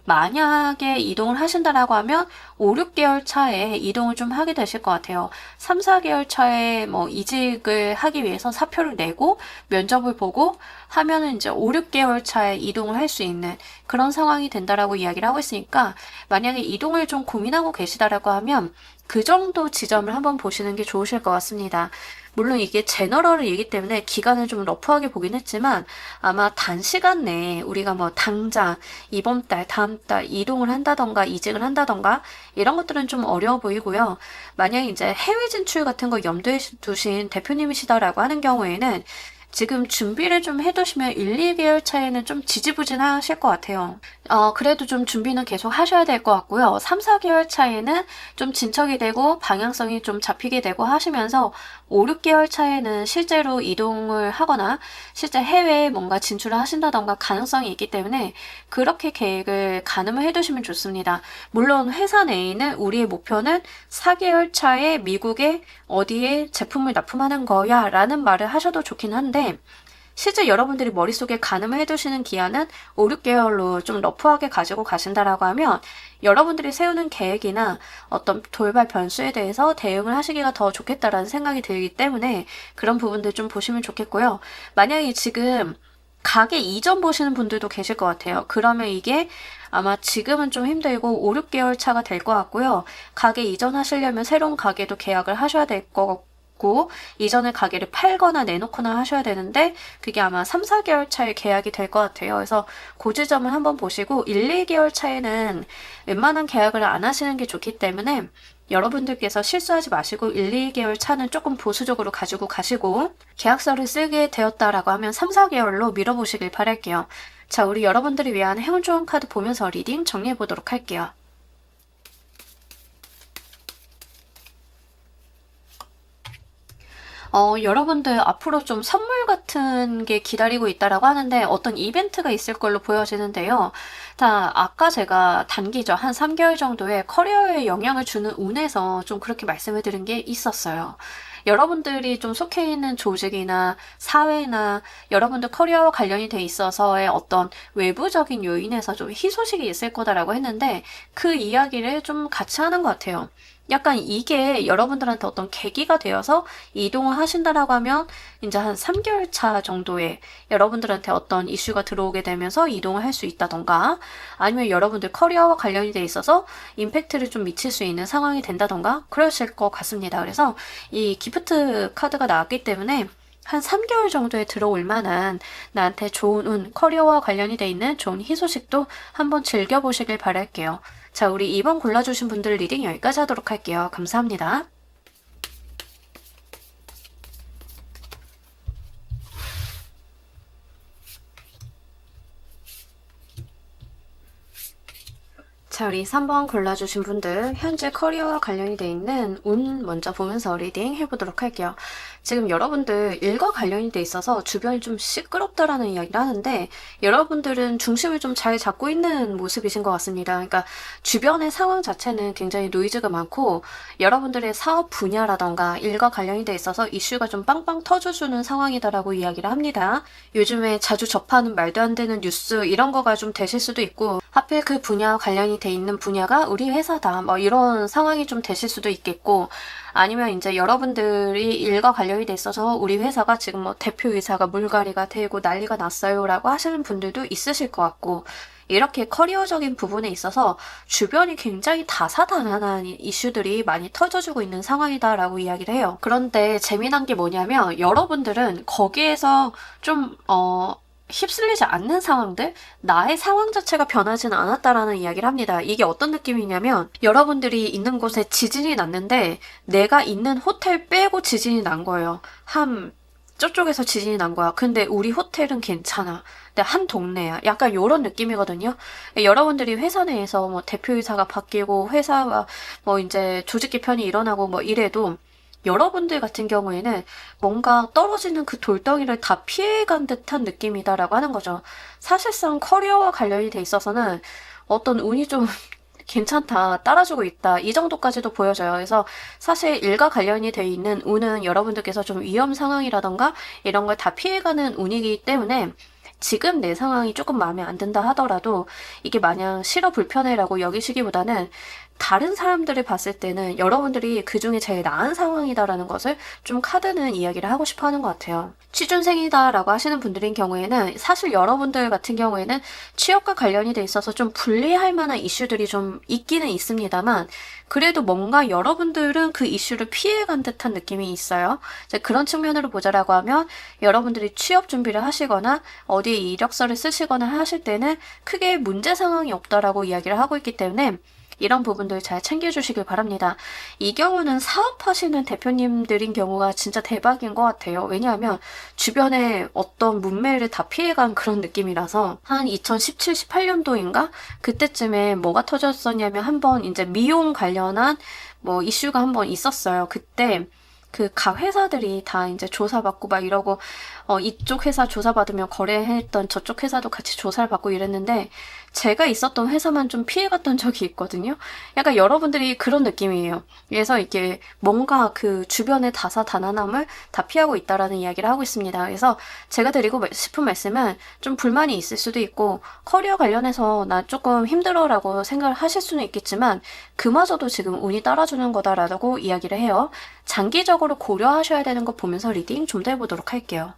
만약에 이동을 하신다라고 하면 5, 6개월 차에 이동을 좀 하게 되실 것 같아요. 3, 4개월 차에 뭐 이직을 하기 위해서 사표를 내고 면접을 보고 하면은 이제 5, 6개월 차에 이동을 할 수 있는 그런 상황이 된다라고 이야기를 하고 있으니까, 만약에 이동을 좀 고민하고 계시다라고 하면 그 정도 지점을 한번 보시는 게 좋으실 것 같습니다. 물론 이게 제너럴이기 때문에 기간을 좀 러프하게 보긴 했지만 아마 단시간 내에 우리가 뭐 당장 이번 달, 다음 달 이동을 한다던가 이직을 한다던가 이런 것들은 좀 어려워 보이고요. 만약에 이제 해외 진출 같은 거 염두에 두신 대표님이시다라고 하는 경우에는 지금 준비를 좀 해두시면 1, 2개월 차에는 좀 지지부진하실 것 같아요. 그래도 좀 준비는 계속 하셔야 될 것 같고요. 3, 4개월 차에는 좀 진척이 되고 방향성이 좀 잡히게 되고 하시면서 5, 6개월 차에는 실제로 이동을 하거나 실제 해외에 뭔가 진출을 하신다던가 가능성이 있기 때문에 그렇게 계획을 가늠을 해두시면 좋습니다. 물론 회사 내에는 우리의 목표는 4개월 차에 미국에 어디에 제품을 납품하는 거야 라는 말을 하셔도 좋긴 한데, 실제 여러분들이 머릿속에 가늠을 해두시는 기한은 5, 6개월로 좀 러프하게 가지고 가신다라고 하면 여러분들이 세우는 계획이나 어떤 돌발 변수에 대해서 대응을 하시기가 더 좋겠다라는 생각이 들기 때문에 그런 부분들 좀 보시면 좋겠고요. 만약에 지금 가게 이전 보시는 분들도 계실 것 같아요. 그러면 이게 아마 지금은 좀 힘들고 5, 6개월 차가 될 것 같고요. 가게 이전하시려면 새로운 가게도 계약을 하셔야 될 것 같고, 이전에 가게를 팔거나 내놓거나 하셔야 되는데 그게 아마 3, 4개월 차에 계약이 될 것 같아요. 그래서 그 지점을 한번 보시고 1, 2개월 차에는 웬만한 계약을 안 하시는 게 좋기 때문에 여러분들께서 실수하지 마시고 1, 2개월 차는 조금 보수적으로 가지고 가시고, 계약서를 쓰게 되었다라고 하면 3, 4개월로 미뤄보시길 바랄게요. 자, 우리 여러분들을 위한 행운 좋은 카드 보면서 리딩 정리해 보도록 할게요. 여러분들 앞으로 좀 선물 같은 게 기다리고 있다라고 하는데 어떤 이벤트가 있을 걸로 보여지는데요. 아까 제가 단기죠. 한 3개월 정도의 커리어에 영향을 주는 운에서 좀 그렇게 말씀을 드린 게 있었어요. 여러분들이 좀 속해 있는 조직이나 사회나 여러분들 커리어와 관련이 돼 있어서의 어떤 외부적인 요인에서 좀 희소식이 있을 거다라고 했는데 그 이야기를 좀 같이 하는 것 같아요. 약간 이게 여러분들한테 어떤 계기가 되어서 이동을 하신다라고 하면 이제 한 3개월 차 정도에 여러분들한테 어떤 이슈가 들어오게 되면서 이동을 할 수 있다던가, 아니면 여러분들 커리어와 관련이 돼 있어서 임팩트를 좀 미칠 수 있는 상황이 된다던가 그러실 것 같습니다. 그래서 이 기프트 카드가 나왔기 때문에 한 3개월 정도에 들어올 만한 나한테 좋은 운, 커리어와 관련이 돼 있는 좋은 희소식도 한번 즐겨보시길 바랄게요. 자, 우리 2번 골라주신 분들 리딩 여기까지 하도록 할게요. 감사합니다. 자, 우리 3번 골라주신 분들 현재 커리어와 관련이 돼 있는 운 먼저 보면서 리딩 해보도록 할게요. 지금 여러분들 일과 관련이 돼 있어서 주변이 좀 시끄럽다라는 이야기를 하는데, 여러분들은 중심을 좀 잘 잡고 있는 모습이신 것 같습니다. 그러니까 주변의 상황 자체는 굉장히 노이즈가 많고, 여러분들의 사업 분야라던가 일과 관련이 돼 있어서 이슈가 좀 빵빵 터져주는 상황이다라고 이야기를 합니다. 요즘에 자주 접하는 말도 안 되는 뉴스 이런 거가 좀 되실 수도 있고, 하필 그 분야와 관련이 돼 있는 분야가 우리 회사다, 뭐 이런 상황이 좀 되실 수도 있겠고, 아니면 이제 여러분들이 일과 관련이 돼 있어서 우리 회사가 지금 뭐 대표이사가 물갈이가 되고 난리가 났어요 라고 하시는 분들도 있으실 것 같고, 이렇게 커리어적인 부분에 있어서 주변이 굉장히 다사다난한 이슈들이 많이 터져주고 있는 상황이다라고 이야기를 해요. 그런데 재미난 게 뭐냐면, 여러분들은 거기에서 좀 휩쓸리지 않는 상황들, 나의 상황 자체가 변하지는 않았다라는 이야기를 합니다. 이게 어떤 느낌이냐면, 여러분들이 있는 곳에 지진이 났는데 내가 있는 호텔 빼고 지진이 난 거예요. 저쪽에서 지진이 난 거야. 근데 우리 호텔은 괜찮아. 근데 한 동네야. 약간 요런 느낌이거든요. 여러분들이 회사 내에서 뭐 대표이사가 바뀌고 회사가 뭐 이제 조직 개편이 일어나고 뭐 이래도, 여러분들 같은 경우에는 뭔가 떨어지는 그 돌덩이를 다 피해간 듯한 느낌이다라고 하는 거죠. 사실상 커리어와 관련이 돼 있어서는 어떤 운이 좀 괜찮다, 따라주고 있다, 이 정도까지도 보여져요. 그래서 사실 일과 관련이 돼 있는 운은 여러분들께서 좀 위험 상황이라던가 이런 걸 다 피해가는 운이기 때문에, 지금 내 상황이 조금 마음에 안 든다 하더라도 이게 마냥 싫어 불편해라고 여기시기보다는, 다른 사람들을 봤을 때는 여러분들이 그 중에 제일 나은 상황이다라는 것을 좀 카드는 이야기를 하고 싶어 하는 것 같아요. 취준생이다라고 하시는 분들인 경우에는, 사실 여러분들 같은 경우에는 취업과 관련이 돼 있어서 좀 불리할 만한 이슈들이 좀 있기는 있습니다만, 그래도 뭔가 여러분들은 그 이슈를 피해간 듯한 느낌이 있어요. 이제 그런 측면으로 보자라고 하면, 여러분들이 취업 준비를 하시거나 어디에 이력서를 쓰시거나 하실 때는 크게 문제 상황이 없다라고 이야기를 하고 있기 때문에 이런 부분들 잘 챙겨주시길 바랍니다. 이 경우는 사업하시는 대표님들인 경우가 진짜 대박인 것 같아요. 왜냐하면 주변에 어떤 문매를 다 피해간 그런 느낌이라서, 한 2017, 18년도인가? 그때쯤에 뭐가 터졌었냐면, 한번 이제 미용 관련한 뭐 이슈가 한번 있었어요. 그때 그 각 회사들이 다 이제 조사받고 막 이러고, 이쪽 회사 조사받으면 거래했던 저쪽 회사도 같이 조사를 받고 이랬는데, 제가 있었던 회사만 좀 피해갔던 적이 있거든요. 약간 여러분들이 그런 느낌이에요. 그래서 이게 뭔가 그 주변의 다사다난함을 다 피하고 있다라는 이야기를 하고 있습니다. 그래서 제가 드리고 싶은 말씀은, 좀 불만이 있을 수도 있고 커리어 관련해서 나 조금 힘들어라고 생각을 하실 수는 있겠지만, 그마저도 지금 운이 따라주는 거다라고 이야기를 해요. 장기적으로 고려하셔야 되는 거 보면서 리딩 좀 더 해보도록 할게요.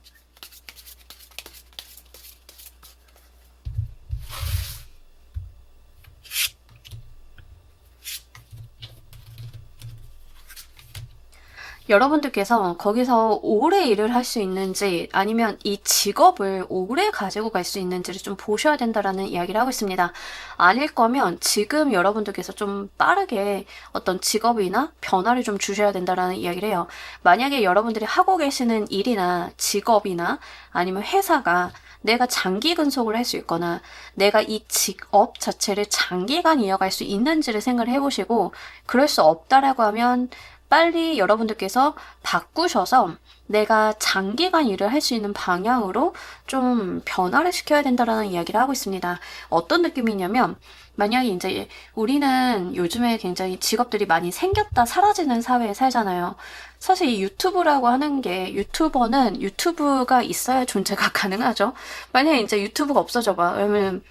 여러분들께서 거기서 오래 일을 할 수 있는지, 아니면 이 직업을 오래 가지고 갈 수 있는지를 좀 보셔야 된다라는 이야기를 하고 있습니다. 아닐 거면 지금 여러분들께서 좀 빠르게 어떤 직업이나 변화를 좀 주셔야 된다라는 이야기를 해요. 만약에 여러분들이 하고 계시는 일이나 직업이나 아니면 회사가 내가 장기 근속을 할 수 있거나 내가 이 직업 자체를 장기간 이어갈 수 있는지를 생각을 해보시고, 그럴 수 없다라고 하면 빨리 여러분들께서 바꾸셔서 내가 장기간 일을 할 수 있는 방향으로 좀 변화를 시켜야 된다라는 이야기를 하고 있습니다. 어떤 느낌이냐면, 만약에 이제 우리는 요즘에 굉장히 직업들이 많이 생겼다 사라지는 사회에 살잖아요. 사실 이 유튜브라고 하는 게, 유튜버는 유튜브가 있어야 존재가 가능하죠. 만약에 이제 유튜브가 없어져 봐. 그러면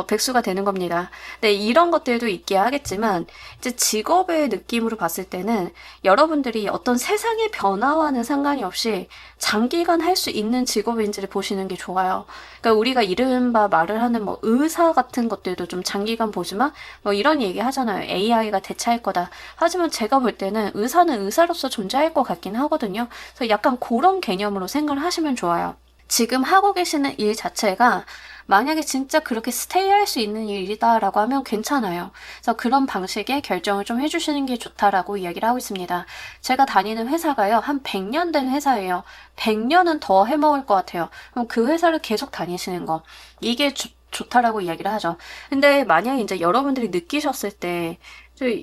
백수가 되는 겁니다. 네, 이런 것들도 있게 하겠지만, 이제 직업의 느낌으로 봤을 때는 여러분들이 어떤 세상의 변화와는 상관이 없이 장기간 할 수 있는 직업인지를 보시는 게 좋아요. 그러니까 우리가 이른바 말을 하는 뭐 의사 같은 것들도 좀 장기간 보지만 뭐 이런 얘기 하잖아요. AI가 대체할 거다. 하지만 제가 볼 때는 의사는 의사로서 존재할 것 같긴 하거든요. 그래서 약간 그런 개념으로 생각을 하시면 좋아요. 지금 하고 계시는 일 자체가 만약에 진짜 그렇게 스테이할 수 있는 일이다라고 하면 괜찮아요. 그래서 그런 방식의 결정을 좀 해주시는 게 좋다라고 이야기를 하고 있습니다. 제가 다니는 회사가요, 한 100년 된 회사예요. 100년은 더 해먹을 것 같아요. 그럼 그 회사를 계속 다니시는 거. 이게 좋다라고 이야기를 하죠. 근데 만약에 이제 여러분들이 느끼셨을 때,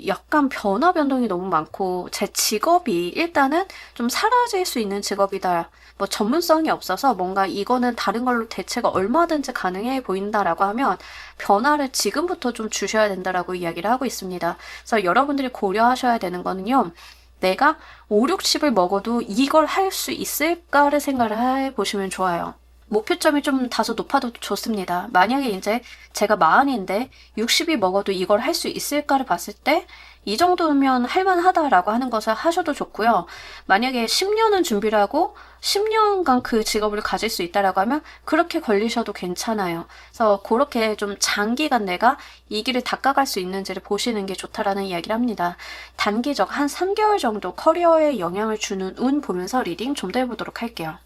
약간 변화 변동이 너무 많고 제 직업이 일단은 좀 사라질 수 있는 직업이다. 뭐 전문성이 없어서 뭔가 이거는 다른 걸로 대체가 얼마든지 가능해 보인다라고 하면 변화를 지금부터 좀 주셔야 된다라고 이야기를 하고 있습니다. 그래서 여러분들이 고려하셔야 되는 거는요. 내가 5, 60을 먹어도 이걸 할 수 있을까를 생각을 해보시면 좋아요. 목표점이 좀 다소 높아도 좋습니다. 만약에 이제 제가 40인데 60이 먹어도 이걸 할 수 있을까를 봤을 때 이 정도면 할만하다라고 하는 것을 하셔도 좋고요. 만약에 10년은 준비를 하고 10년간 그 직업을 가질 수 있다라고 하면 그렇게 걸리셔도 괜찮아요. 그래서 그렇게 좀 장기간 내가 이 길을 닦아갈 수 있는지를 보시는 게 좋다라는 이야기를 합니다. 단기적 한 3개월 정도 커리어에 영향을 주는 운 보면서 리딩 좀 더 해보도록 할게요.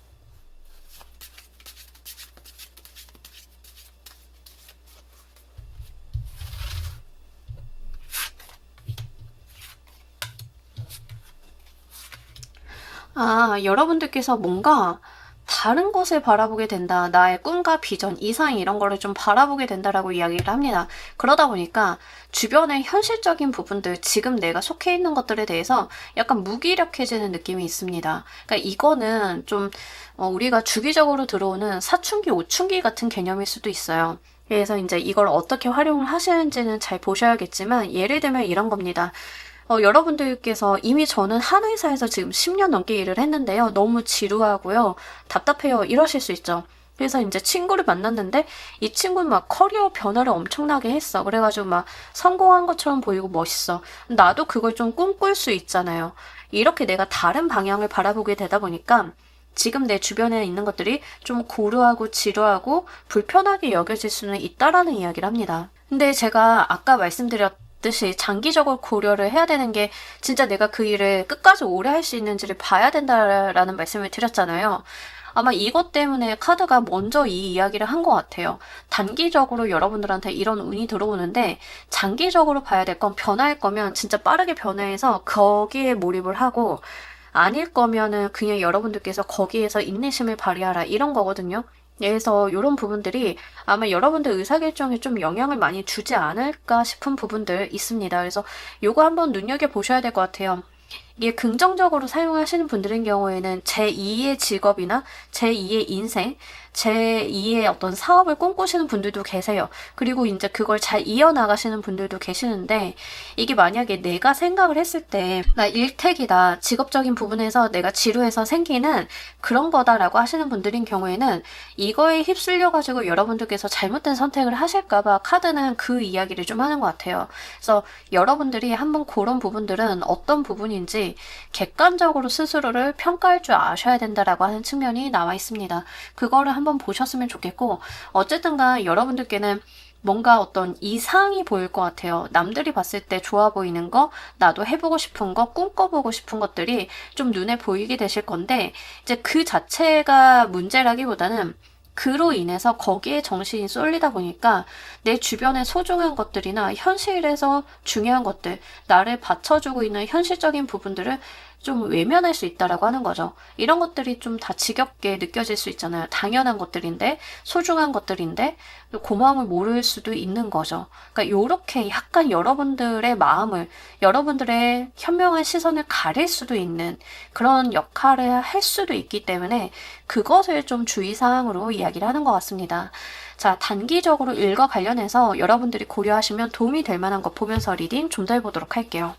여러분들께서 뭔가 다른 것을 바라보게 된다. 나의 꿈과 비전, 이상 이런 거를 좀 바라보게 된다라고 이야기를 합니다. 그러다 보니까 주변의 현실적인 부분들, 지금 내가 속해 있는 것들에 대해서 약간 무기력해지는 느낌이 있습니다. 그러니까 이거는 좀 우리가 주기적으로 들어오는 사춘기, 오춘기 같은 개념일 수도 있어요. 그래서 이제 이걸 어떻게 활용을 하시는지는 잘 보셔야겠지만 예를 들면 이런 겁니다. 여러분들께서 이미 저는 한 회사에서 지금 10년 넘게 일을 했는데요. 너무 지루하고요. 답답해요. 이러실 수 있죠. 그래서 이제 친구를 만났는데 이 친구는 막 커리어 변화를 엄청나게 했어. 그래가지고 막 성공한 것처럼 보이고 멋있어. 나도 그걸 좀 꿈꿀 수 있잖아요. 이렇게 내가 다른 방향을 바라보게 되다 보니까 지금 내 주변에 있는 것들이 좀 고루하고 지루하고 불편하게 여겨질 수는 있다라는 이야기를 합니다. 근데 제가 아까 말씀드렸듯이 장기적으로 고려를 해야 되는 게 진짜 내가 그 일을 끝까지 오래 할 수 있는지를 봐야 된다라는 말씀을 드렸잖아요. 아마 이것 때문에 카드가 먼저 이 이야기를 한 것 같아요. 단기적으로 여러분들한테 이런 운이 들어오는데 장기적으로 봐야 될 건 변화할 거면 진짜 빠르게 변화해서 거기에 몰입을 하고 아닐 거면은 그냥 여러분들께서 거기에서 인내심을 발휘하라 이런 거거든요. 그래서 이런 부분들이 아마 여러분들 의사결정에 좀 영향을 많이 주지 않을까 싶은 부분들 있습니다. 그래서 요거 한번 눈여겨보셔야 될 것 같아요. 이게 긍정적으로 사용하시는 분들인 경우에는 제2의 직업이나 제2의 인생, 제2의 어떤 사업을 꿈꾸시는 분들도 계세요. 그리고 이제 그걸 잘 이어나가시는 분들도 계시는데 이게 만약에 내가 생각을 했을 때 나 일택이다. 직업적인 부분에서 내가 지루해서 생기는 그런 거다라고 하시는 분들인 경우에는 이거에 휩쓸려가지고 여러분들께서 잘못된 선택을 하실까봐 카드는 그 이야기를 좀 하는 것 같아요. 그래서 여러분들이 한번 그런 부분들은 어떤 부분인지 객관적으로 스스로를 평가할 줄 아셔야 된다라고 하는 측면이 나와 있습니다. 그거를 한번 보셨으면 좋겠고 어쨌든 간 여러분들께는 뭔가 어떤 이상이 보일 것 같아요. 남들이 봤을 때 좋아 보이는 거, 나도 해보고 싶은 거, 꿈꿔보고 싶은 것들이 좀 눈에 보이게 되실 건데 이제 그 자체가 문제라기보다는 그로 인해서 거기에 정신이 쏠리다 보니까 내 주변의 소중한 것들이나 현실에서 중요한 것들, 나를 받쳐주고 있는 현실적인 부분들을 좀 외면할 수 있다라고 하는 거죠. 이런 것들이 좀 다 지겹게 느껴질 수 있잖아요. 당연한 것들인데, 소중한 것들인데, 고마움을 모를 수도 있는 거죠. 그러니까 요렇게 약간 여러분들의 마음을, 여러분들의 현명한 시선을 가릴 수도 있는 그런 역할을 할 수도 있기 때문에 그것을 좀 주의사항으로 이야기를 하는 것 같습니다. 자, 단기적으로 일과 관련해서 여러분들이 고려하시면 도움이 될 만한 것 보면서 리딩 좀 더 해보도록 할게요.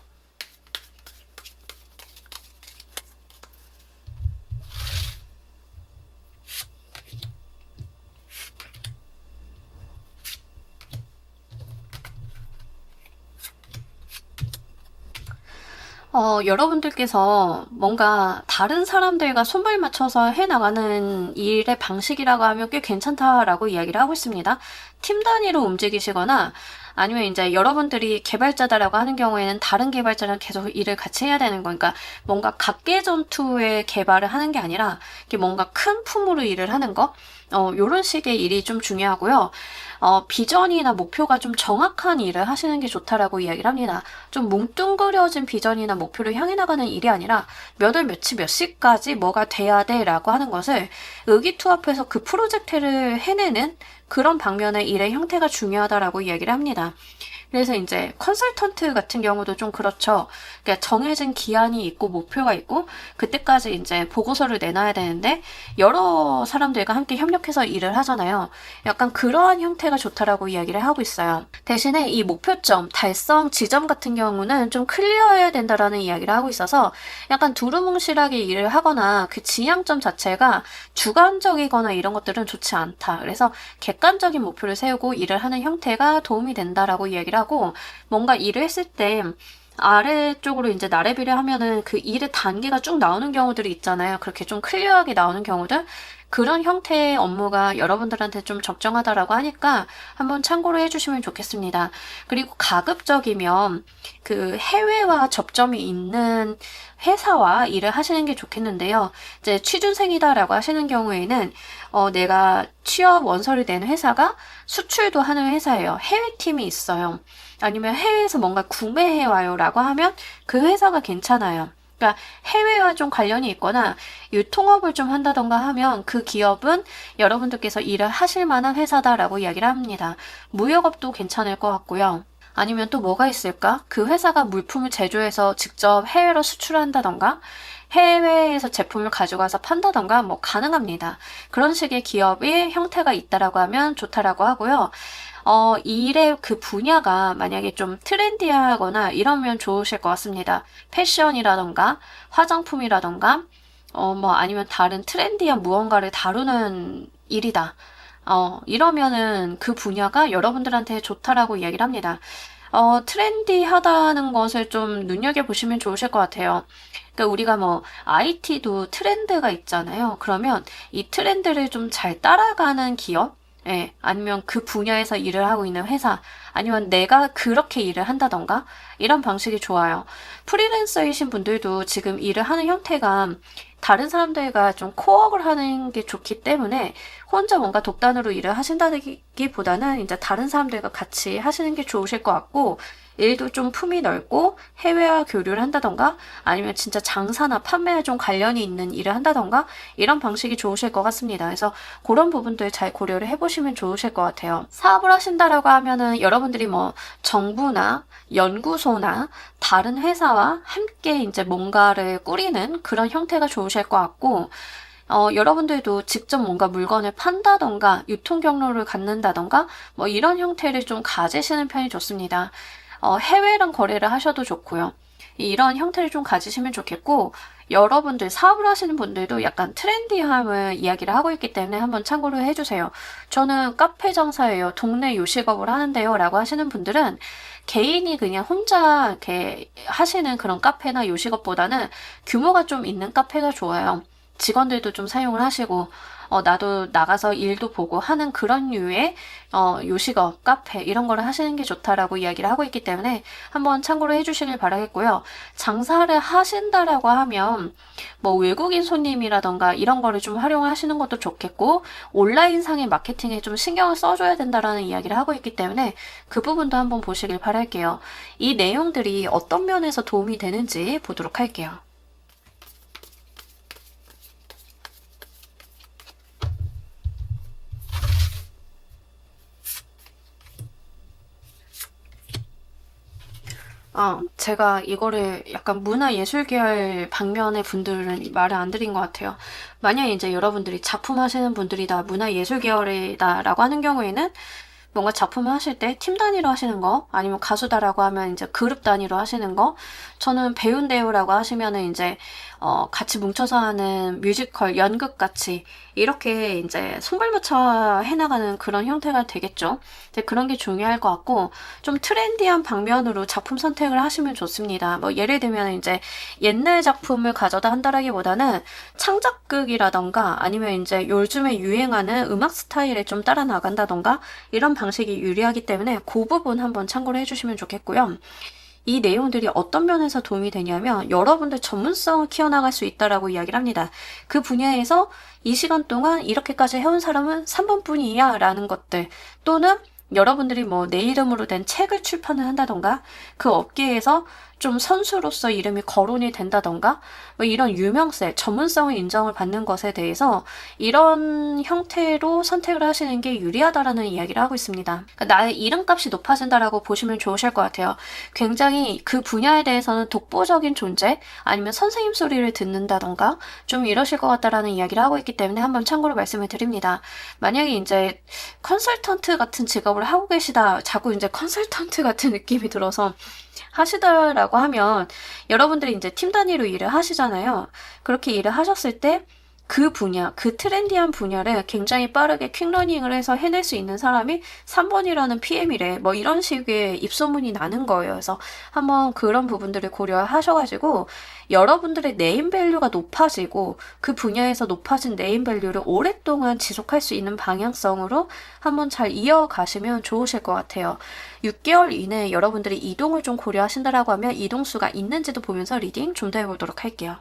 여러분들께서 뭔가 다른 사람들과 손발 맞춰서 해나가는 일의 방식이라고 하면 꽤 괜찮다라고 이야기를 하고 있습니다. 팀 단위로 움직이시거나 아니면 이제 여러분들이 개발자다라고 하는 경우에는 다른 개발자랑 계속 일을 같이 해야 되는 거니까 뭔가 각계 전투의 개발을 하는 게 아니라 이게 뭔가 큰 품으로 일을 하는 거 요런 식의 일이 좀 중요하고요. 비전이나 목표가 좀 정확한 일을 하시는 게 좋다라고 이야기를 합니다. 좀 뭉뚱그려진 비전이나 목표를 향해 나가는 일이 아니라 몇 월 며칠 몇 시까지 뭐가 돼야 돼라고 하는 것을 의기투합해서 그 프로젝트를 해내는 그런 방면의 일의 형태가 중요하다라고 이야기를 합니다. 그래서 이제 컨설턴트 같은 경우도 좀 그렇죠. 그러니까 정해진 기한이 있고 목표가 있고 그때까지 이제 보고서를 내놔야 되는데 여러 사람들과 함께 협력해서 일을 하잖아요. 약간 그러한 형태가 좋다라고 이야기를 하고 있어요. 대신에 이 목표점, 달성 지점 같은 경우는 좀 클리어해야 된다라는 이야기를 하고 있어서 약간 두루뭉실하게 일을 하거나 그 지향점 자체가 주관적이거나 이런 것들은 좋지 않다. 그래서 객관적인 목표를 세우고 일을 하는 형태가 도움이 된다라고 이야기를 하고 뭔가 일을 했을 때 아래쪽으로 이제 나래비를 하면은 그 일의 단계가 쭉 나오는 경우들이 있잖아요. 그렇게 좀 클리어하게 나오는 경우들. 그런 형태의 업무가 여러분들한테 좀 적정하다라고 하니까 한번 참고를 해주시면 좋겠습니다. 그리고 가급적이면 그 해외와 접점이 있는 회사와 일을 하시는 게 좋겠는데요. 이제 취준생이다라고 하시는 경우에는 내가 취업 원서를 낸 회사가 수출도 하는 회사예요. 해외팀이 있어요. 아니면 해외에서 뭔가 구매해 와요라고 하면 그 회사가 괜찮아요. 그러니까 해외와 좀 관련이 있거나 유통업을 좀 한다던가 하면 그 기업은 여러분들께서 일을 하실 만한 회사다라고 이야기를 합니다. 무역업도 괜찮을 것 같고요. 아니면 또 뭐가 있을까? 그 회사가 물품을 제조해서 직접 해외로 수출한다던가 해외에서 제품을 가져가서 판다던가 뭐 가능합니다. 그런 식의 기업의 형태가 있다라고 하면 좋다라고 하고요. 일의 그 분야가 만약에 좀 트렌디하거나 이러면 좋으실 것 같습니다. 패션이라던가 화장품이라던가 뭐 아니면 다른 트렌디한 무언가를 다루는 일이다. 이러면은 그 분야가 여러분들한테 좋다라고 이야기를 합니다. 트렌디하다는 것을 좀 눈여겨보시면 좋으실 것 같아요. 그러니까 우리가 뭐 IT도 트렌드가 있잖아요. 그러면 이 트렌드를 좀 잘 따라가는 기업? 예, 아니면 그 분야에서 일을 하고 있는 회사, 아니면 내가 그렇게 일을 한다던가, 이런 방식이 좋아요. 프리랜서이신 분들도 지금 일을 하는 형태가 다른 사람들과 좀 코업을 하는 게 좋기 때문에 혼자 뭔가 독단으로 일을 하신다기보다는 이제 다른 사람들과 같이 하시는 게 좋으실 것 같고, 일도 좀 품이 넓고 해외와 교류를 한다던가 아니면 진짜 장사나 판매에 좀 관련이 있는 일을 한다던가 이런 방식이 좋으실 것 같습니다. 그래서 그런 부분들 잘 고려를 해보시면 좋으실 것 같아요. 사업을 하신다라고 하면은 여러분들이 뭐 정부나 연구소나 다른 회사와 함께 이제 뭔가를 꾸리는 그런 형태가 좋으실 것 같고 여러분들도 직접 뭔가 물건을 판다던가 유통 경로를 갖는다던가 뭐 이런 형태를 좀 가지시는 편이 좋습니다. 해외랑 거래를 하셔도 좋고요. 이런 형태를 좀 가지시면 좋겠고 여러분들 사업을 하시는 분들도 약간 트렌디함을 이야기를 하고 있기 때문에 한번 참고를 해주세요. 저는 카페 장사예요. 동네 요식업을 하는데요. 라고 하시는 분들은 개인이 그냥 혼자 이렇게 하시는 그런 카페나 요식업보다는 규모가 좀 있는 카페가 좋아요. 직원들도 좀 사용을 하시고 나도 나가서 일도 보고 하는 그런 류의 요식업, 카페 이런 거를 하시는 게 좋다라고 이야기를 하고 있기 때문에 한번 참고를 해주시길 바라겠고요. 장사를 하신다라고 하면 뭐 외국인 손님이라던가 이런 거를 좀 활용하시는 것도 좋겠고 온라인상의 마케팅에 좀 신경을 써줘야 된다라는 이야기를 하고 있기 때문에 그 부분도 한번 보시길 바랄게요. 이 내용들이 어떤 면에서 도움이 되는지 보도록 할게요. 제가 이거를 약간 문화예술 계열 방면의 분들은 말을 안 드린 것 같아요. 만약에 이제 여러분들이 작품 하시는 분들이다, 문화예술 계열이다라고 하는 경우에는 뭔가 작품을 하실 때 팀 단위로 하시는 거, 아니면 가수다라고 하면 이제 그룹 단위로 하시는 거, 저는 배우인데요라고 하시면은 이제 같이 뭉쳐서 하는 뮤지컬, 연극 같이 이렇게 이제 손발맞춰 해나가는 그런 형태가 되겠죠. 이제 그런 게 중요할 것 같고, 좀 트렌디한 방면으로 작품 선택을 하시면 좋습니다. 뭐 예를 들면 이제 옛날 작품을 가져다 한다라기보다는 창작극이라던가 아니면 이제 요즘에 유행하는 음악 스타일에 좀 따라 나간다던가 이런 방식이 유리하기 때문에 그 부분 한번 참고를 해주시면 좋겠고요. 이 내용들이 어떤 면에서 도움이 되냐면 여러분들 전문성을 키워나갈 수 있다라고 이야기를 합니다. 그 분야에서 이 시간 동안 이렇게까지 해온 사람은 3번뿐이야 라는 것들, 또는 여러분들이 뭐 내 이름으로 된 책을 출판을 한다던가, 그 업계에서 좀 선수로서 이름이 거론이 된다던가, 뭐 이런 유명세, 전문성을 인정을 받는 것에 대해서 이런 형태로 선택을 하시는 게 유리하다라는 이야기를 하고 있습니다. 그러니까 나의 이름값이 높아진다라고 보시면 좋으실 것 같아요. 굉장히 그 분야에 대해서는 독보적인 존재, 아니면 선생님 소리를 듣는다던가 좀 이러실 것 같다라는 이야기를 하고 있기 때문에 한번 참고로 말씀을 드립니다. 만약에 이제 컨설턴트 같은 직업을 하고 계시다, 자꾸 이제 컨설턴트 같은 느낌이 들어서 하시더라고 하면, 여러분들이 이제 팀 단위로 일을 하시잖아요. 그렇게 일을 하셨을 때 그 분야, 그 트렌디한 분야를 굉장히 빠르게 퀵러닝을 해서 해낼 수 있는 사람이 3번이라는 PM이래. 뭐 이런 식의 입소문이 나는 거예요. 그래서 한번 그런 부분들을 고려하셔가지고 여러분들의 네임밸류가 높아지고 그 분야에서 높아진 네임밸류를 오랫동안 지속할 수 있는 방향성으로 한번 잘 이어가시면 좋으실 것 같아요. 6개월 이내에 여러분들이 이동을 좀 고려하신다라고 하면 이동수가 있는지도 보면서 리딩 좀 더 해보도록 할게요.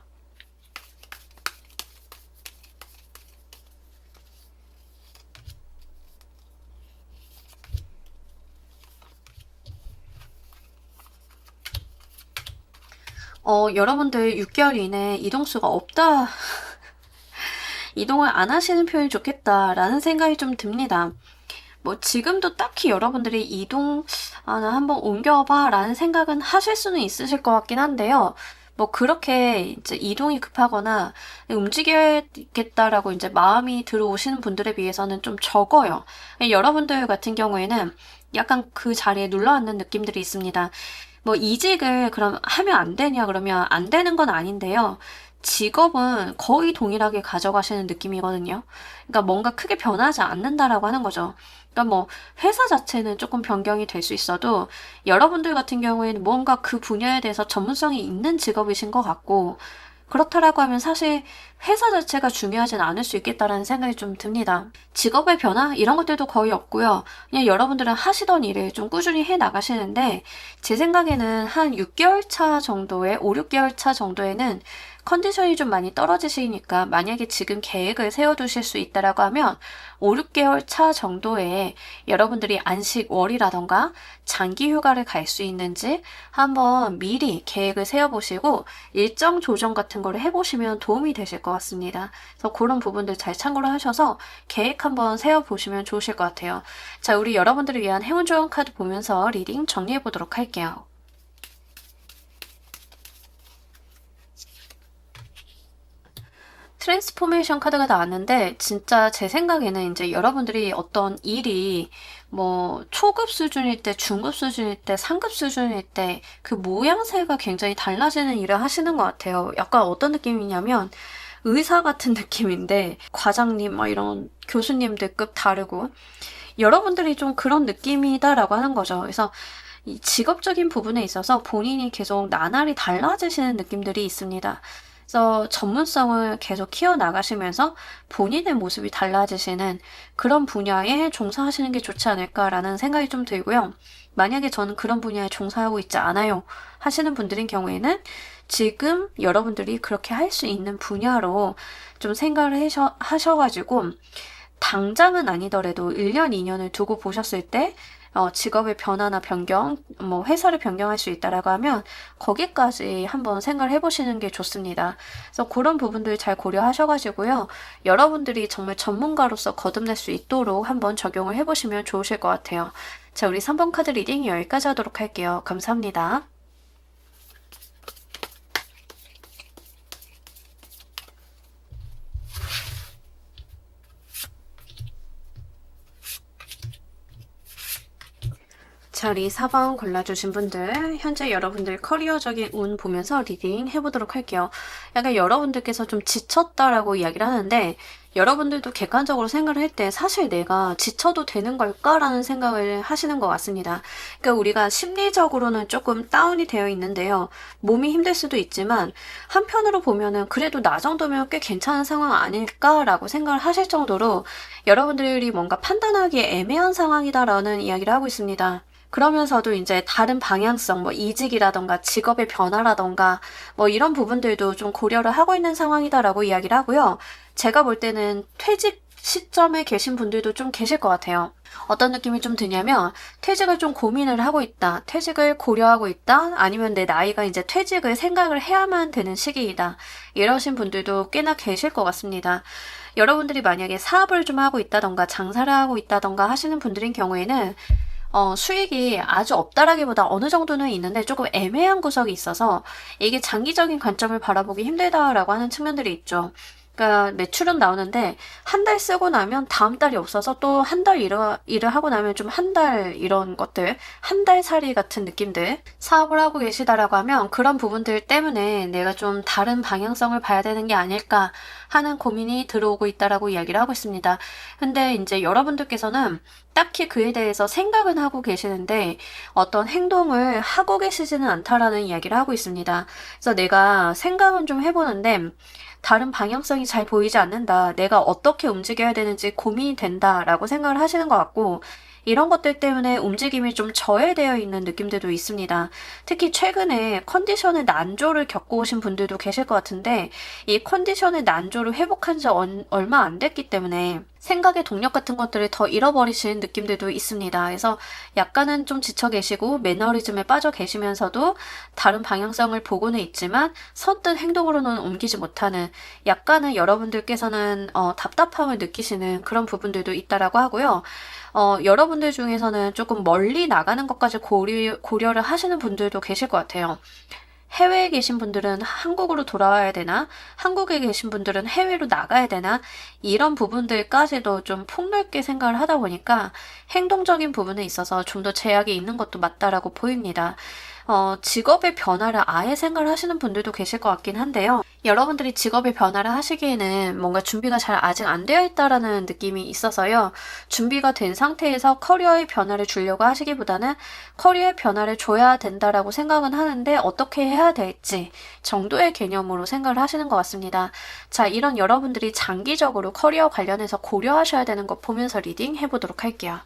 여러분들 6개월 이내에 이동수가 없다. 이동을 안 하시는 편이 좋겠다라는 생각이 좀 듭니다. 뭐 지금도 딱히 여러분들이 나 한번 옮겨봐 라는 생각은 하실 수는 있으실 것 같긴 한데요. 뭐 그렇게 이제 이동이 급하거나 움직여야겠다라고 이제 마음이 들어오시는 분들에 비해서는 좀 적어요. 여러분들 같은 경우에는 약간 그 자리에 눌러앉는 느낌들이 있습니다. 뭐 이직을 그럼 하면 안 되냐 그러면 안 되는 건 아닌데요. 직업은 거의 동일하게 가져가시는 느낌이거든요. 그러니까 뭔가 크게 변하지 않는다라고 하는 거죠. 그러니까 뭐 회사 자체는 조금 변경이 될 수 있어도 여러분들 같은 경우에는 뭔가 그 분야에 대해서 전문성이 있는 직업이신 것 같고, 그렇다라고 하면 사실 회사 자체가 중요하진 않을 수 있겠다라는 생각이 좀 듭니다. 직업의 변화? 이런 것들도 거의 없고요. 그냥 여러분들은 하시던 일을 좀 꾸준히 해 나가시는데, 제 생각에는 한 6개월 차 정도에, 5, 6개월 차 정도에는 컨디션이 좀 많이 떨어지시니까 만약에 지금 계획을 세워두실 수 있다라고 하면 5, 6개월 차 정도에 여러분들이 안식월이라던가 장기 휴가를 갈 수 있는지 한번 미리 계획을 세워보시고 일정 조정 같은 거를 해보시면 도움이 되실 것 같습니다. 그래서 그런 부분들 잘 참고를 하셔서 계획 한번 세워보시면 좋으실 것 같아요. 자, 우리 여러분들을 위한 행운 조언 카드 보면서 리딩 정리해보도록 할게요. 트랜스포메이션 카드가 나왔는데, 진짜 제 생각에는 이제 여러분들이 어떤 일이 뭐 초급 수준일 때, 중급 수준일 때, 상급 수준일 때 그 모양새가 굉장히 달라지는 일을 하시는 것 같아요. 약간 어떤 느낌이냐면 의사 같은 느낌인데, 과장님 막 이런 교수님들급 다르고, 여러분들이 좀 그런 느낌이다라고 하는 거죠. 그래서 이 직업적인 부분에 있어서 본인이 계속 나날이 달라지시는 느낌들이 있습니다. 그래서 전문성을 계속 키워나가시면서 본인의 모습이 달라지시는 그런 분야에 종사하시는 게 좋지 않을까라는 생각이 좀 들고요. 만약에 저는 그런 분야에 종사하고 있지 않아요 하시는 분들인 경우에는 지금 여러분들이 그렇게 할 수 있는 분야로 좀 생각을 하셔가지고 당장은 아니더라도 1년, 2년을 두고 보셨을 때 직업의 변화나 변경, 뭐 회사를 변경할 수 있다라고 하면 거기까지 한번 생각을 해보시는 게 좋습니다. 그래서 그런 부분들 잘 고려하셔가지고요. 여러분들이 정말 전문가로서 거듭날 수 있도록 한번 적용을 해보시면 좋으실 것 같아요. 자, 우리 3번 카드 리딩 여기까지 하도록 할게요. 감사합니다. 자리 4번 골라주신 분들, 현재 여러분들 커리어적인 운 보면서 리딩 해보도록 할게요. 약간 여러분들께서 좀 지쳤다라고 이야기를 하는데, 여러분들도 객관적으로 생각을 할 때 사실 내가 지쳐도 되는 걸까라는 생각을 하시는 것 같습니다. 그러니까 우리가 심리적으로는 조금 다운이 되어 있는데요. 몸이 힘들 수도 있지만 한편으로 보면은 그래도 나 정도면 꽤 괜찮은 상황 아닐까라고 생각을 하실 정도로 여러분들이 뭔가 판단하기 애매한 상황이다라는 이야기를 하고 있습니다. 그러면서도 이제 다른 방향성, 뭐 이직이라던가 직업의 변화라던가 뭐 이런 부분들도 좀 고려를 하고 있는 상황이다라고 이야기를 하고요. 제가 볼 때는 퇴직 시점에 계신 분들도 좀 계실 것 같아요. 어떤 느낌이 좀 드냐면 퇴직을 좀 고민을 하고 있다. 퇴직을 고려하고 있다. 아니면 내 나이가 이제 퇴직을 생각을 해야만 되는 시기이다. 이러신 분들도 꽤나 계실 것 같습니다. 여러분들이 만약에 사업을 좀 하고 있다던가 장사를 하고 있다던가 하시는 분들인 경우에는 수익이 아주 없다라기보다 어느 정도는 있는데 조금 애매한 구석이 있어서 이게 장기적인 관점을 바라보기 힘들다라고 하는 측면들이 있죠. 그러니까 매출은 나오는데 한 달 쓰고 나면 다음 달이 없어서 또 한 달 일을 하고 나면 좀 한 달 이런 것들, 한 달 살이 같은 느낌들, 사업을 하고 계시다라고 하면 그런 부분들 때문에 내가 좀 다른 방향성을 봐야 되는 게 아닐까 하는 고민이 들어오고 있다라고 이야기를 하고 있습니다. 근데 이제 여러분들께서는 딱히 그에 대해서 생각은 하고 계시는데 어떤 행동을 하고 계시지는 않다라는 이야기를 하고 있습니다. 그래서 내가 생각은 좀 해보는데 다른 방향성이 잘 보이지 않는다. 내가 어떻게 움직여야 되는지 고민이 된다라고 생각을 하시는 것 같고 이런 것들 때문에 움직임이 좀 저해되어 있는 느낌들도 있습니다. 특히 최근에 컨디션의 난조를 겪고 오신 분들도 계실 것 같은데 이 컨디션의 난조를 회복한 지 얼마 안 됐기 때문에 생각의 동력 같은 것들을 더 잃어버리신 느낌들도 있습니다. 그래서 약간은 좀 지쳐 계시고 매너리즘에 빠져 계시면서도 다른 방향성을 보고는 있지만 선뜻 행동으로는 옮기지 못하는 약간은 여러분들께서는 답답함을 느끼시는 그런 부분들도 있다라고 하고요. 여러분들 중에서는 조금 멀리 나가는 것까지 고려를 하시는 분들도 계실 것 같아요. 해외에 계신 분들은 한국으로 돌아와야 되나? 한국에 계신 분들은 해외로 나가야 되나? 이런 부분들까지도 좀 폭넓게 생각을 하다 보니까 행동적인 부분에 있어서 좀 더 제약이 있는 것도 맞다라고 보입니다. 직업의 변화를 아예 생각을 하시는 분들도 계실 것 같긴 한데요. 여러분들이 직업의 변화를 하시기에는 뭔가 준비가 잘 아직 안 되어 있다라는 느낌이 있어서요. 준비가 된 상태에서 커리어의 변화를 주려고 하시기보다는 커리어의 변화를 줘야 된다라고 생각은 하는데 어떻게 해야 될지 정도의 개념으로 생각을 하시는 것 같습니다. 자, 이런 여러분들이 장기적으로 커리어 관련해서 고려하셔야 되는 것 보면서 리딩 해보도록 할게요.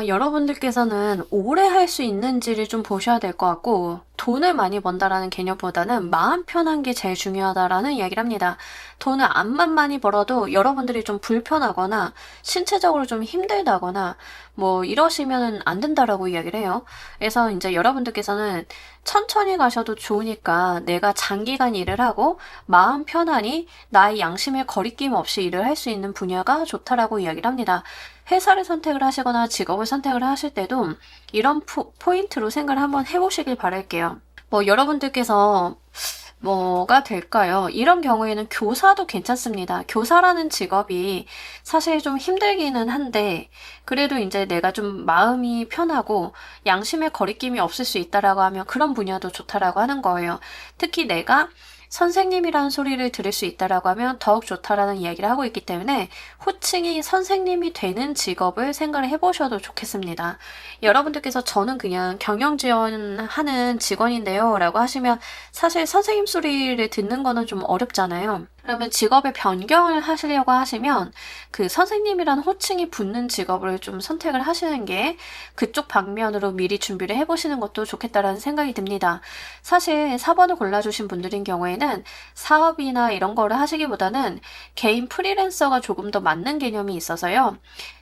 여러분들께서는 오래 할 수 있는지를 좀 보셔야 될 것 같고, 돈을 많이 번다라는 개념보다는 마음 편한 게 제일 중요하다라는 이야기를 합니다. 돈을 암만 많이 벌어도 여러분들이 좀 불편하거나, 신체적으로 좀 힘들다거나, 뭐, 이러시면 안 된다라고 이야기를 해요. 그래서 이제 여러분들께서는 천천히 가셔도 좋으니까 내가 장기간 일을 하고, 마음 편하니 나의 양심에 거리낌 없이 일을 할 수 있는 분야가 좋다라고 이야기를 합니다. 회사를 선택을 하시거나 직업을 선택을 하실 때도 이런 포인트로 생각을 한번 해보시길 바랄게요. 뭐 여러분들께서 뭐가 될까요? 이런 경우에는 교사도 괜찮습니다. 교사라는 직업이 사실 좀 힘들기는 한데 그래도 이제 내가 좀 마음이 편하고 양심의 거리낌이 없을 수 있다라고 하면 그런 분야도 좋다라고 하는 거예요. 특히 내가 선생님이라는 소리를 들을 수 있다라고 하면 더욱 좋다라는 이야기를 하고 있기 때문에 호칭이 선생님이 되는 직업을 생각을 해보셔도 좋겠습니다. 여러분들께서 저는 그냥 경영 지원하는 직원인데요 라고 하시면 사실 선생님 소리를 듣는 거는 좀 어렵잖아요. 그러면 직업의 변경을 하시려고 하시면 그 선생님이라는 호칭이 붙는 직업을 좀 선택을 하시는 게 그쪽 방면으로 미리 준비를 해보시는 것도 좋겠다라는 생각이 듭니다. 사실 4번을 골라주신 분들인 경우에는 사업이나 이런 거를 하시기보다는 개인 프리랜서가 조금 더 맞는 개념이 있어서요.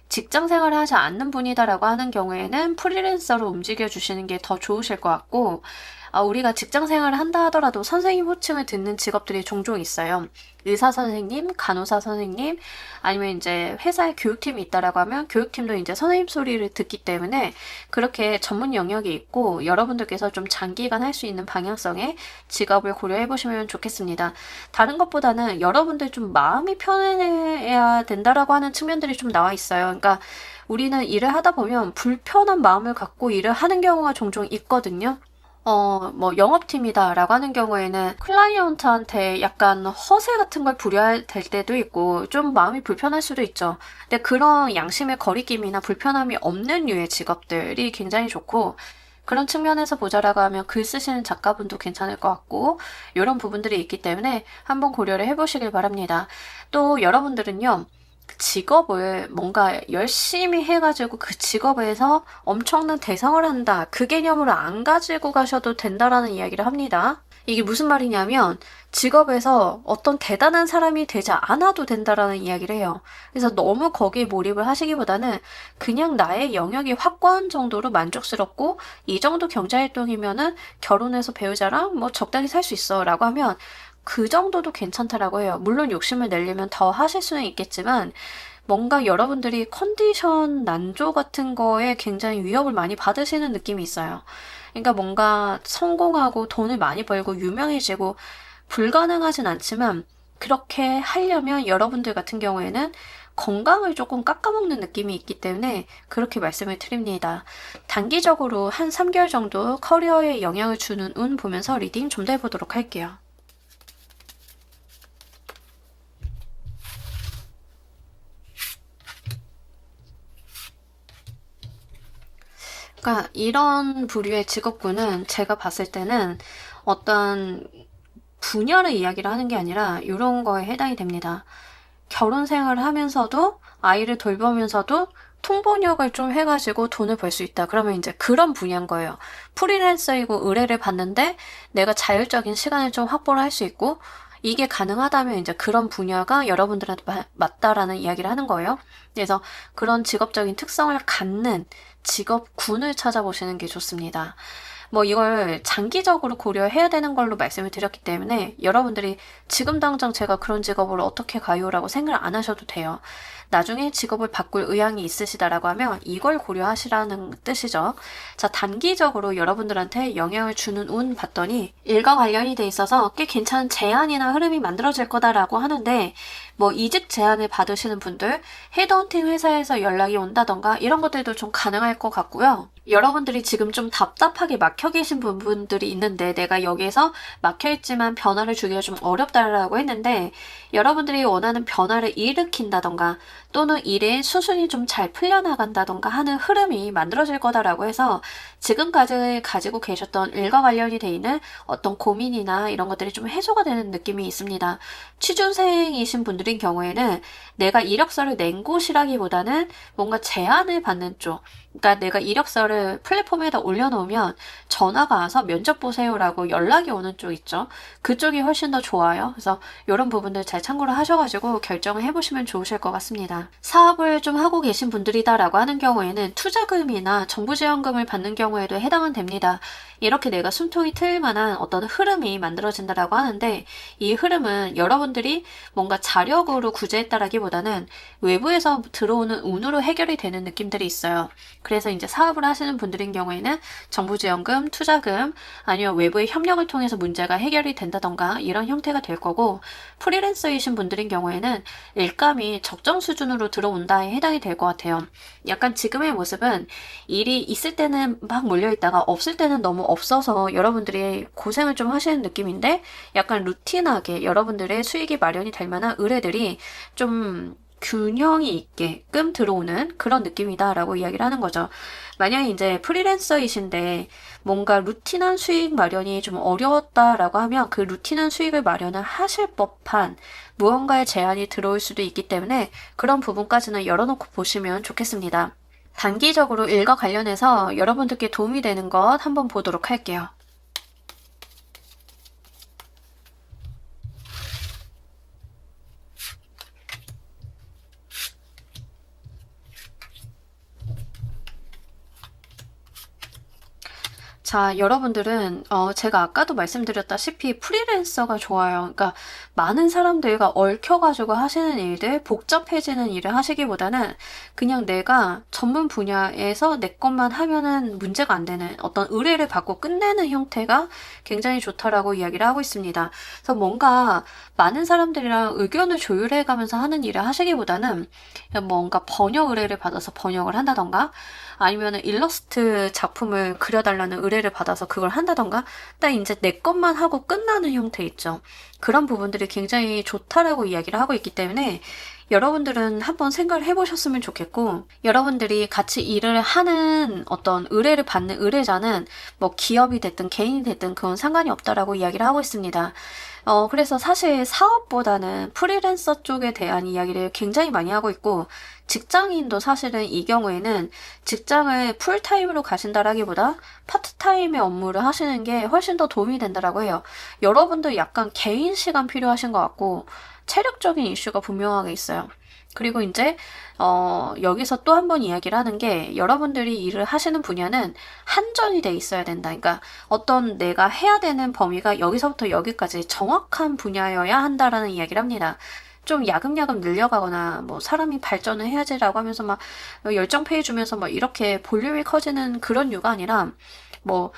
직장 생활을 하지 않는 분이다라고 하는 경우에는 프리랜서로 움직여 주시는 게 더 좋으실 것 같고 우리가 직장 생활을 한다 하더라도 선생님 호칭을 듣는 직업들이 종종 있어요. 의사 선생님, 간호사 선생님, 아니면 이제 회사에 교육팀이 있다라고 하면 교육팀도 이제 선생님 소리를 듣기 때문에 그렇게 전문 영역이 있고 여러분들께서 좀 장기간 할 수 있는 방향성의 직업을 고려해 보시면 좋겠습니다. 다른 것보다는 여러분들 좀 마음이 편해야 된다라고 하는 측면들이 좀 나와 있어요. 그러니까 우리는 일을 하다 보면 불편한 마음을 갖고 일을 하는 경우가 종종 있거든요. 뭐 영업팀이다라고 하는 경우에는 클라이언트한테 약간 허세 같은 걸 부려야 될 때도 있고 좀 마음이 불편할 수도 있죠. 근데 그런 양심의 거리낌이나 불편함이 없는 류의 직업들이 굉장히 좋고 그런 측면에서 보자라고 하면 글 쓰시는 작가분도 괜찮을 것 같고 이런 부분들이 있기 때문에 한번 고려를 해보시길 바랍니다. 또 여러분들은요. 그 직업을 뭔가 열심히 해가지고 그 직업에서 엄청난 대성을 한다. 그 개념으로 안 가지고 가셔도 된다라는 이야기를 합니다. 이게 무슨 말이냐면 직업에서 어떤 대단한 사람이 되지 않아도 된다라는 이야기를 해요. 그래서 너무 거기에 몰입을 하시기보다는 그냥 나의 영역이 확고한 정도로 만족스럽고 이 정도 경제활동이면은 결혼해서 배우자랑 뭐 적당히 살 수 있어 라고 하면 그 정도도 괜찮다라고 해요. 물론 욕심을 내려면 더 하실 수는 있겠지만 뭔가 여러분들이 컨디션 난조 같은 거에 굉장히 위협을 많이 받으시는 느낌이 있어요. 그러니까 뭔가 성공하고 돈을 많이 벌고 유명해지고 불가능하진 않지만 그렇게 하려면 여러분들 같은 경우에는 건강을 조금 깎아먹는 느낌이 있기 때문에 그렇게 말씀을 드립니다. 단기적으로 한 3개월 정도 커리어에 영향을 주는 운 보면서 리딩 좀 더 해보도록 할게요. 그러니까 이런 부류의 직업군은 제가 봤을 때는 어떤 분야를 이야기를 하는 게 아니라 이런 거에 해당이 됩니다. 결혼 생활을 하면서도 아이를 돌보면서도 통번역을 좀 해가지고 돈을 벌 수 있다. 그러면 이제 그런 분야인 거예요. 프리랜서이고 의뢰를 받는데 내가 자율적인 시간을 좀 확보를 할 수 있고 이게 가능하다면 이제 그런 분야가 여러분들한테 맞다라는 이야기를 하는 거예요. 그래서 그런 직업적인 특성을 갖는 직업군을 찾아보시는 게 좋습니다. 뭐 이걸 장기적으로 고려해야 되는 걸로 말씀을 드렸기 때문에 여러분들이 지금 당장 제가 그런 직업을 어떻게 가요라고 생각을 안 하셔도 돼요. 나중에 직업을 바꿀 의향이 있으시다라고 하면 이걸 고려하시라는 뜻이죠. 자, 단기적으로 여러분들한테 영향을 주는 운 봤더니 일과 관련이 돼 있어서 꽤 괜찮은 제안이나 흐름이 만들어질 거다라고 하는데 뭐 이직 제안을 받으시는 분들, 헤드헌팅 회사에서 연락이 온다던가 이런 것들도 좀 가능할 것 같고요. 여러분들이 지금 좀 답답하게 막혀 계신 부분들이 있는데 내가 여기에서 막혀있지만 변화를 주기가 좀 어렵다라고 했는데 여러분들이 원하는 변화를 일으킨다던가 또는 일의 수순이 좀 잘 풀려나간다던가 하는 흐름이 만들어질 거다라고 해서 지금까지 가지고 계셨던 일과 관련이 돼 있는 어떤 고민이나 이런 것들이 좀 해소가 되는 느낌이 있습니다. 취준생이신 분들인 경우에는 내가 이력서를 낸 곳이라기보다는 뭔가 제안을 받는 쪽, 그러니까 내가 이력서를 플랫폼에다 올려놓으면 전화가 와서 면접 보세요라고 연락이 오는 쪽 있죠. 그쪽이 훨씬 더 좋아요. 그래서 이런 부분들 잘 참고를 하셔가지고 결정을 해보시면 좋으실 것 같습니다. 사업을 좀 하고 계신 분들이다라고 하는 경우에는 투자금이나 정부지원금을 받는 경우에도 해당은 됩니다. 이렇게 내가 숨통이 트일 만한 어떤 흐름이 만들어진다라고 하는데 이 흐름은 여러분들이 뭔가 자력으로 구제했다라기보다는 외부에서 들어오는 운으로 해결이 되는 느낌들이 있어요. 그래서 이제 사업을 하시는 분들인 경우에는 정부지원금, 투자금, 아니면 외부의 협력을 통해서 문제가 해결이 된다던가 이런 형태가 될 거고 프리랜서이신 분들인 경우에는 일감이 적정 수준으로 들어온다에 해당이 될 것 같아요. 약간 지금의 모습은 일이 있을 때는 막 몰려있다가 없을 때는 너무 없어서 여러분들이 고생을 좀 하시는 느낌인데 약간 루틴하게 여러분들의 수익이 마련이 될 만한 의뢰들이 좀 균형이 있게끔 들어오는 그런 느낌이다라고 이야기를 하는 거죠. 만약에 이제 프리랜서이신데 뭔가 루틴한 수익 마련이 좀 어려웠다라고 하면 그 루틴한 수익을 마련을 하실 법한 무언가의 제안이 들어올 수도 있기 때문에 그런 부분까지는 열어놓고 보시면 좋겠습니다. 단기적으로 일과 관련해서 여러분들께 도움이 되는 것 한번 보도록 할게요. 자, 여러분들은 제가 아까도 말씀드렸다시피 프리랜서가 좋아요. 그러니까 많은 사람들과 얽혀가지고 하시는 일들, 복잡해지는 일을 하시기보다는 그냥 내가 전문 분야에서 내 것만 하면은 문제가 안 되는 어떤 의뢰를 받고 끝내는 형태가 굉장히 좋다라고 이야기를 하고 있습니다. 그래서 뭔가 많은 사람들이랑 의견을 조율해가면서 하는 일을 하시기보다는 그냥 뭔가 번역 의뢰를 받아서 번역을 한다던가 아니면은 일러스트 작품을 그려달라는 의뢰를 받아서 그걸 한다던가 딱 이제 내 것만 하고 끝나는 형태 있죠. 그런 부분들이 굉장히 좋다라고 이야기를 하고 있기 때문에 여러분들은 한번 생각을 해보셨으면 좋겠고, 여러분들이 같이 일을 하는 어떤 의뢰를 받는 의뢰자는 뭐 기업이 됐든 개인이 됐든 그건 상관이 없다라고 이야기를 하고 있습니다. 그래서 사실 사업보다는 프리랜서 쪽에 대한 이야기를 굉장히 많이 하고 있고, 직장인도 사실은 이 경우에는 직장을 풀타임으로 가신다라기보다 파트타임의 업무를 하시는 게 훨씬 더 도움이 된다라고 해요. 여러분도 약간 개인 시간 필요하신 것 같고, 체력적인 이슈가 분명하게 있어요. 그리고 이제 여기서 또 한 번 이야기를 하는 게 여러분들이 일을 하시는 분야는 한정이 돼 있어야 된다. 그러니까 어떤 내가 해야 되는 범위가 여기서부터 여기까지 정확한 분야여야 한다라는 이야기를 합니다. 좀 야금야금 늘려가거나 뭐 사람이 발전을 해야지라고 하면서 막 열정 페이 주면서 뭐 이렇게 볼륨이 커지는 그런 이유가 아니라 뭐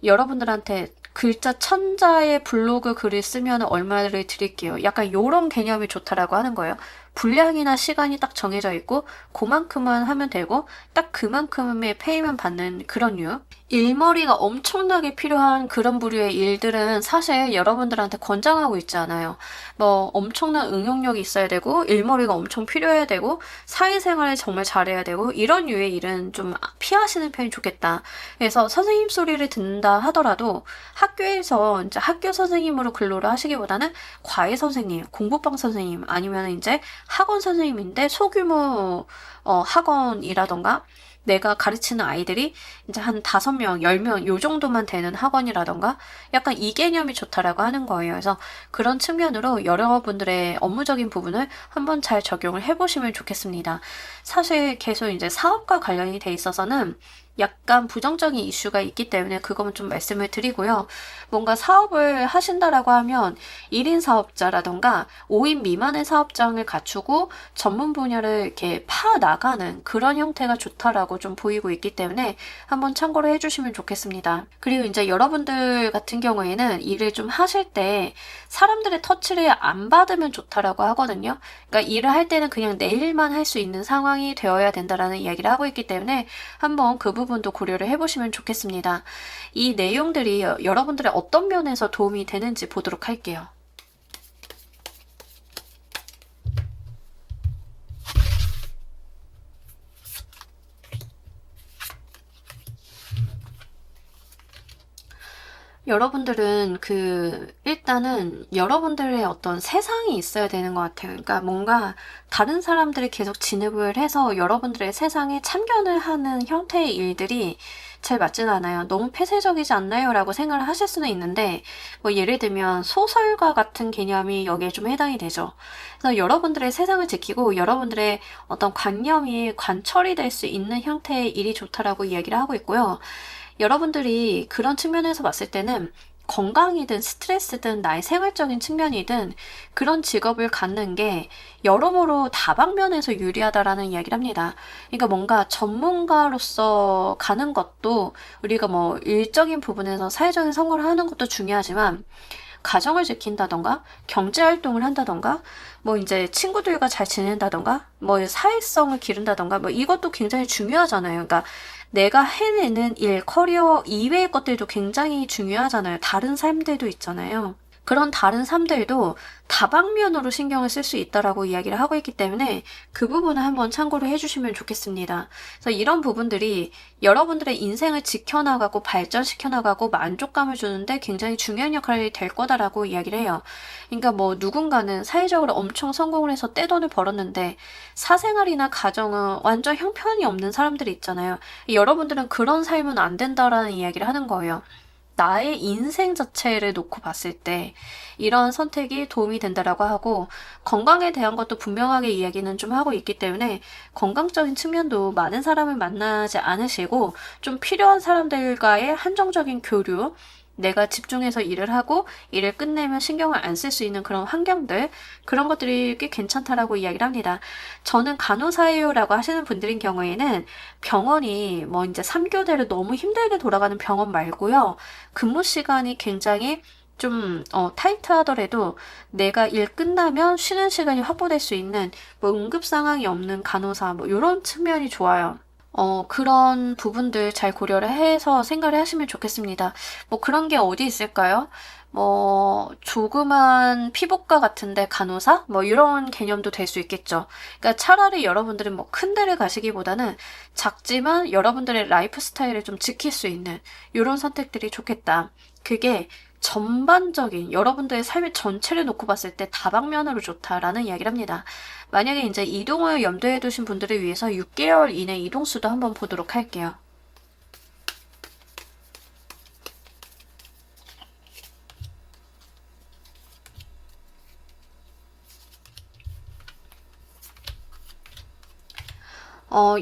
여러분들한테 글자 1000자의 블로그 글을 쓰면 얼마를 드릴게요. 약간 요런 개념이 좋다라고 하는 거예요. 분량이나 시간이 딱 정해져 있고 그만큼만 하면 되고 딱 그만큼의 페이만 받는 그런 류. 일머리가 엄청나게 필요한 그런 부류의 일들은 사실 여러분들한테 권장하고 있지 않아요. 뭐 엄청난 응용력이 있어야 되고 일머리가 엄청 필요해야 되고 사회생활을 정말 잘해야 되고 이런 류의 일은 좀 피하시는 편이 좋겠다. 그래서 선생님 소리를 듣는다 하더라도 학교에서 이제 학교 선생님으로 근로를 하시기보다는 과외 선생님, 공부방 선생님 아니면 이제 학원 선생님인데 소규모 학원이라던가 내가 가르치는 아이들이 이제 한 5명, 10명 요 정도만 되는 학원이라던가 약간 이 개념이 좋다라고 하는 거예요. 그래서 그런 측면으로 여러분들의 업무적인 부분을 한번 잘 적용을 해보시면 좋겠습니다. 사실 계속 이제 사업과 관련이 돼 있어서는 약간 부정적인 이슈가 있기 때문에 그거는 좀 말씀을 드리고요. 뭔가 사업을 하신다라고 하면 1인 사업자라던가 5인 미만의 사업장을 갖추고 전문 분야를 이렇게 파 나가는 그런 형태가 좋다라고 좀 보이고 있기 때문에 한번 참고를 해주시면 좋겠습니다. 그리고 이제 여러분들 같은 경우에는 일을 좀 하실 때 사람들의 터치를 안 받으면 좋다라고 하거든요. 그러니까 일을 할 때는 그냥 내 일만 할 수 있는 상황이 되어야 된다라는 이야기를 하고 있기 때문에 한번 그 부분도 고려를 해보시면 좋겠습니다. 이 내용들이 여러분들의 어떤 면에서 도움이 되는지 보도록 할게요. 여러분들은 일단은 여러분들의 어떤 세상이 있어야 되는 것 같아요. 그러니까 뭔가 다른 사람들이 계속 진입을 해서 여러분들의 세상에 참견을 하는 형태의 일들이 잘 맞진 않아요. 너무 폐쇄적이지 않나요? 라고 생각을 하실 수는 있는데, 뭐 예를 들면 소설가 같은 개념이 여기에 좀 해당이 되죠. 그래서 여러분들의 세상을 지키고 여러분들의 어떤 관념이 관철이 될 수 있는 형태의 일이 좋다라고 이야기를 하고 있고요. 여러분들이 그런 측면에서 봤을 때는 건강이든 스트레스든 나의 생활적인 측면이든 그런 직업을 갖는 게 여러모로 다방면에서 유리하다라는 이야기를 합니다. 그러니까 뭔가 전문가로서 가는 것도 우리가 뭐 일적인 부분에서 사회적인 성공을 하는 것도 중요하지만 가정을 지킨다던가 경제활동을 한다던가 뭐 이제 친구들과 잘 지낸다던가 뭐 사회성을 기른다던가 뭐 이것도 굉장히 중요하잖아요. 그러니까 내가 해내는 일, 커리어 이외의 것들도 굉장히 중요하잖아요. 다른 삶들도 있잖아요. 그런 다른 삶들도 다방면으로 신경을 쓸 수 있다라고 이야기를 하고 있기 때문에 그 부분을 한번 참고를 해주시면 좋겠습니다. 그래서 이런 부분들이 여러분들의 인생을 지켜나가고 발전시켜나가고 만족감을 주는데 굉장히 중요한 역할이 될 거다라고 이야기를 해요. 그러니까 뭐 누군가는 사회적으로 엄청 성공을 해서 떼돈을 벌었는데 사생활이나 가정은 완전 형편이 없는 사람들이 있잖아요. 여러분들은 그런 삶은 안 된다라는 이야기를 하는 거예요. 나의 인생 자체를 놓고 봤을 때 이런 선택이 도움이 된다라고 하고, 건강에 대한 것도 분명하게 이야기는 좀 하고 있기 때문에 건강적인 측면도 많은 사람을 만나지 않으시고 좀 필요한 사람들과의 한정적인 교류, 내가 집중해서 일을 하고 일을 끝내면 신경을 안 쓸 수 있는 그런 환경들, 그런 것들이 꽤 괜찮다라고 이야기를 합니다. 저는 간호사예요라고 하시는 분들인 경우에는 병원이 뭐 이제 3교대로 너무 힘들게 돌아가는 병원 말고요. 근무 시간이 굉장히 좀 타이트하더라도 내가 일 끝나면 쉬는 시간이 확보될 수 있는 뭐 응급 상황이 없는 간호사, 뭐 이런 측면이 좋아요. 그런 부분들 잘 고려를 해서 생각을 하시면 좋겠습니다. 뭐 그런 게 어디 있을까요? 뭐 조그만 피부과 같은데 간호사? 뭐 이런 개념도 될 수 있겠죠. 그러니까 차라리 여러분들은 뭐 큰 데를 가시기보다는 작지만 여러분들의 라이프 스타일을 좀 지킬 수 있는 이런 선택들이 좋겠다. 그게 전반적인 여러분들의 삶의 전체를 놓고 봤을 때 다방면으로 좋다라는 이야기를 합니다. 만약에 이제 이동을 염두에 두신 분들을 위해서 6개월 이내 이동수도 한번 보도록 할게요.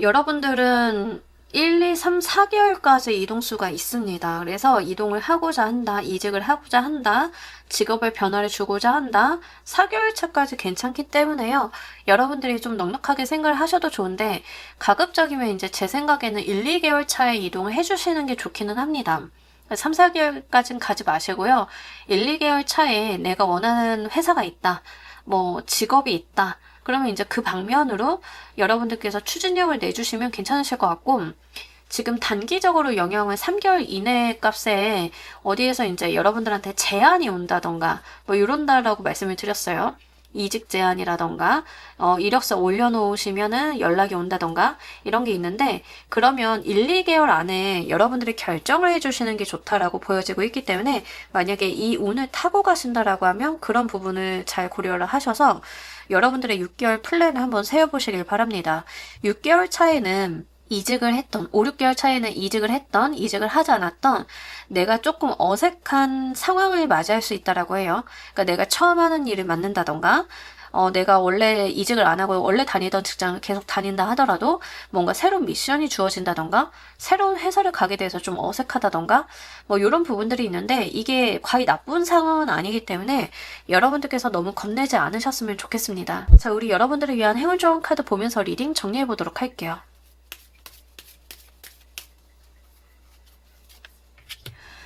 여러분들은 1, 2, 3, 4개월까지 이동수가 있습니다. 그래서 이동을 하고자 한다, 이직을 하고자 한다, 직업의 변화를 주고자 한다, 4개월 차까지 괜찮기 때문에요. 여러분들이 좀 넉넉하게 생각을 하셔도 좋은데, 가급적이면 이제 제 생각에는 1, 2개월 차에 이동을 해주시는 게 좋기는 합니다. 3, 4개월까지는 가지 마시고요. 1, 2개월 차에 내가 원하는 회사가 있다, 뭐 직업이 있다, 그러면 이제 그 방면으로 여러분들께서 추진력을 내주시면 괜찮으실 것 같고, 지금 단기적으로 영향을 3개월 이내 값에 어디에서 이제 여러분들한테 제안이 온다던가 뭐 이런다라고 말씀을 드렸어요. 이직 제안이라던가 이력서 올려놓으시면은 연락이 온다던가 이런 게 있는데, 그러면 1, 2개월 안에 여러분들이 결정을 해주시는 게 좋다라고 보여지고 있기 때문에 만약에 이 운을 타고 가신다라고 하면 그런 부분을 잘 고려를 하셔서 여러분들의 6개월 플랜을 한번 세워보시길 바랍니다. 6개월 차에는 이직을 했던, 5, 6개월 차에는 이직을 했던, 이직을 하지 않았던 내가 조금 어색한 상황을 맞이할 수 있다라고 해요. 그러니까 내가 처음 하는 일을 맡는다던가, 내가 원래 이직을 안 하고 원래 다니던 직장을 계속 다닌다 하더라도 뭔가 새로운 미션이 주어진다던가, 새로운 회사를 가게 돼서 좀 어색하다던가, 뭐 이런 부분들이 있는데 이게 과히 나쁜 상황은 아니기 때문에 여러분들께서 너무 겁내지 않으셨으면 좋겠습니다. 자, 우리 여러분들을 위한 행운 좋은 카드 보면서 리딩 정리해 보도록 할게요.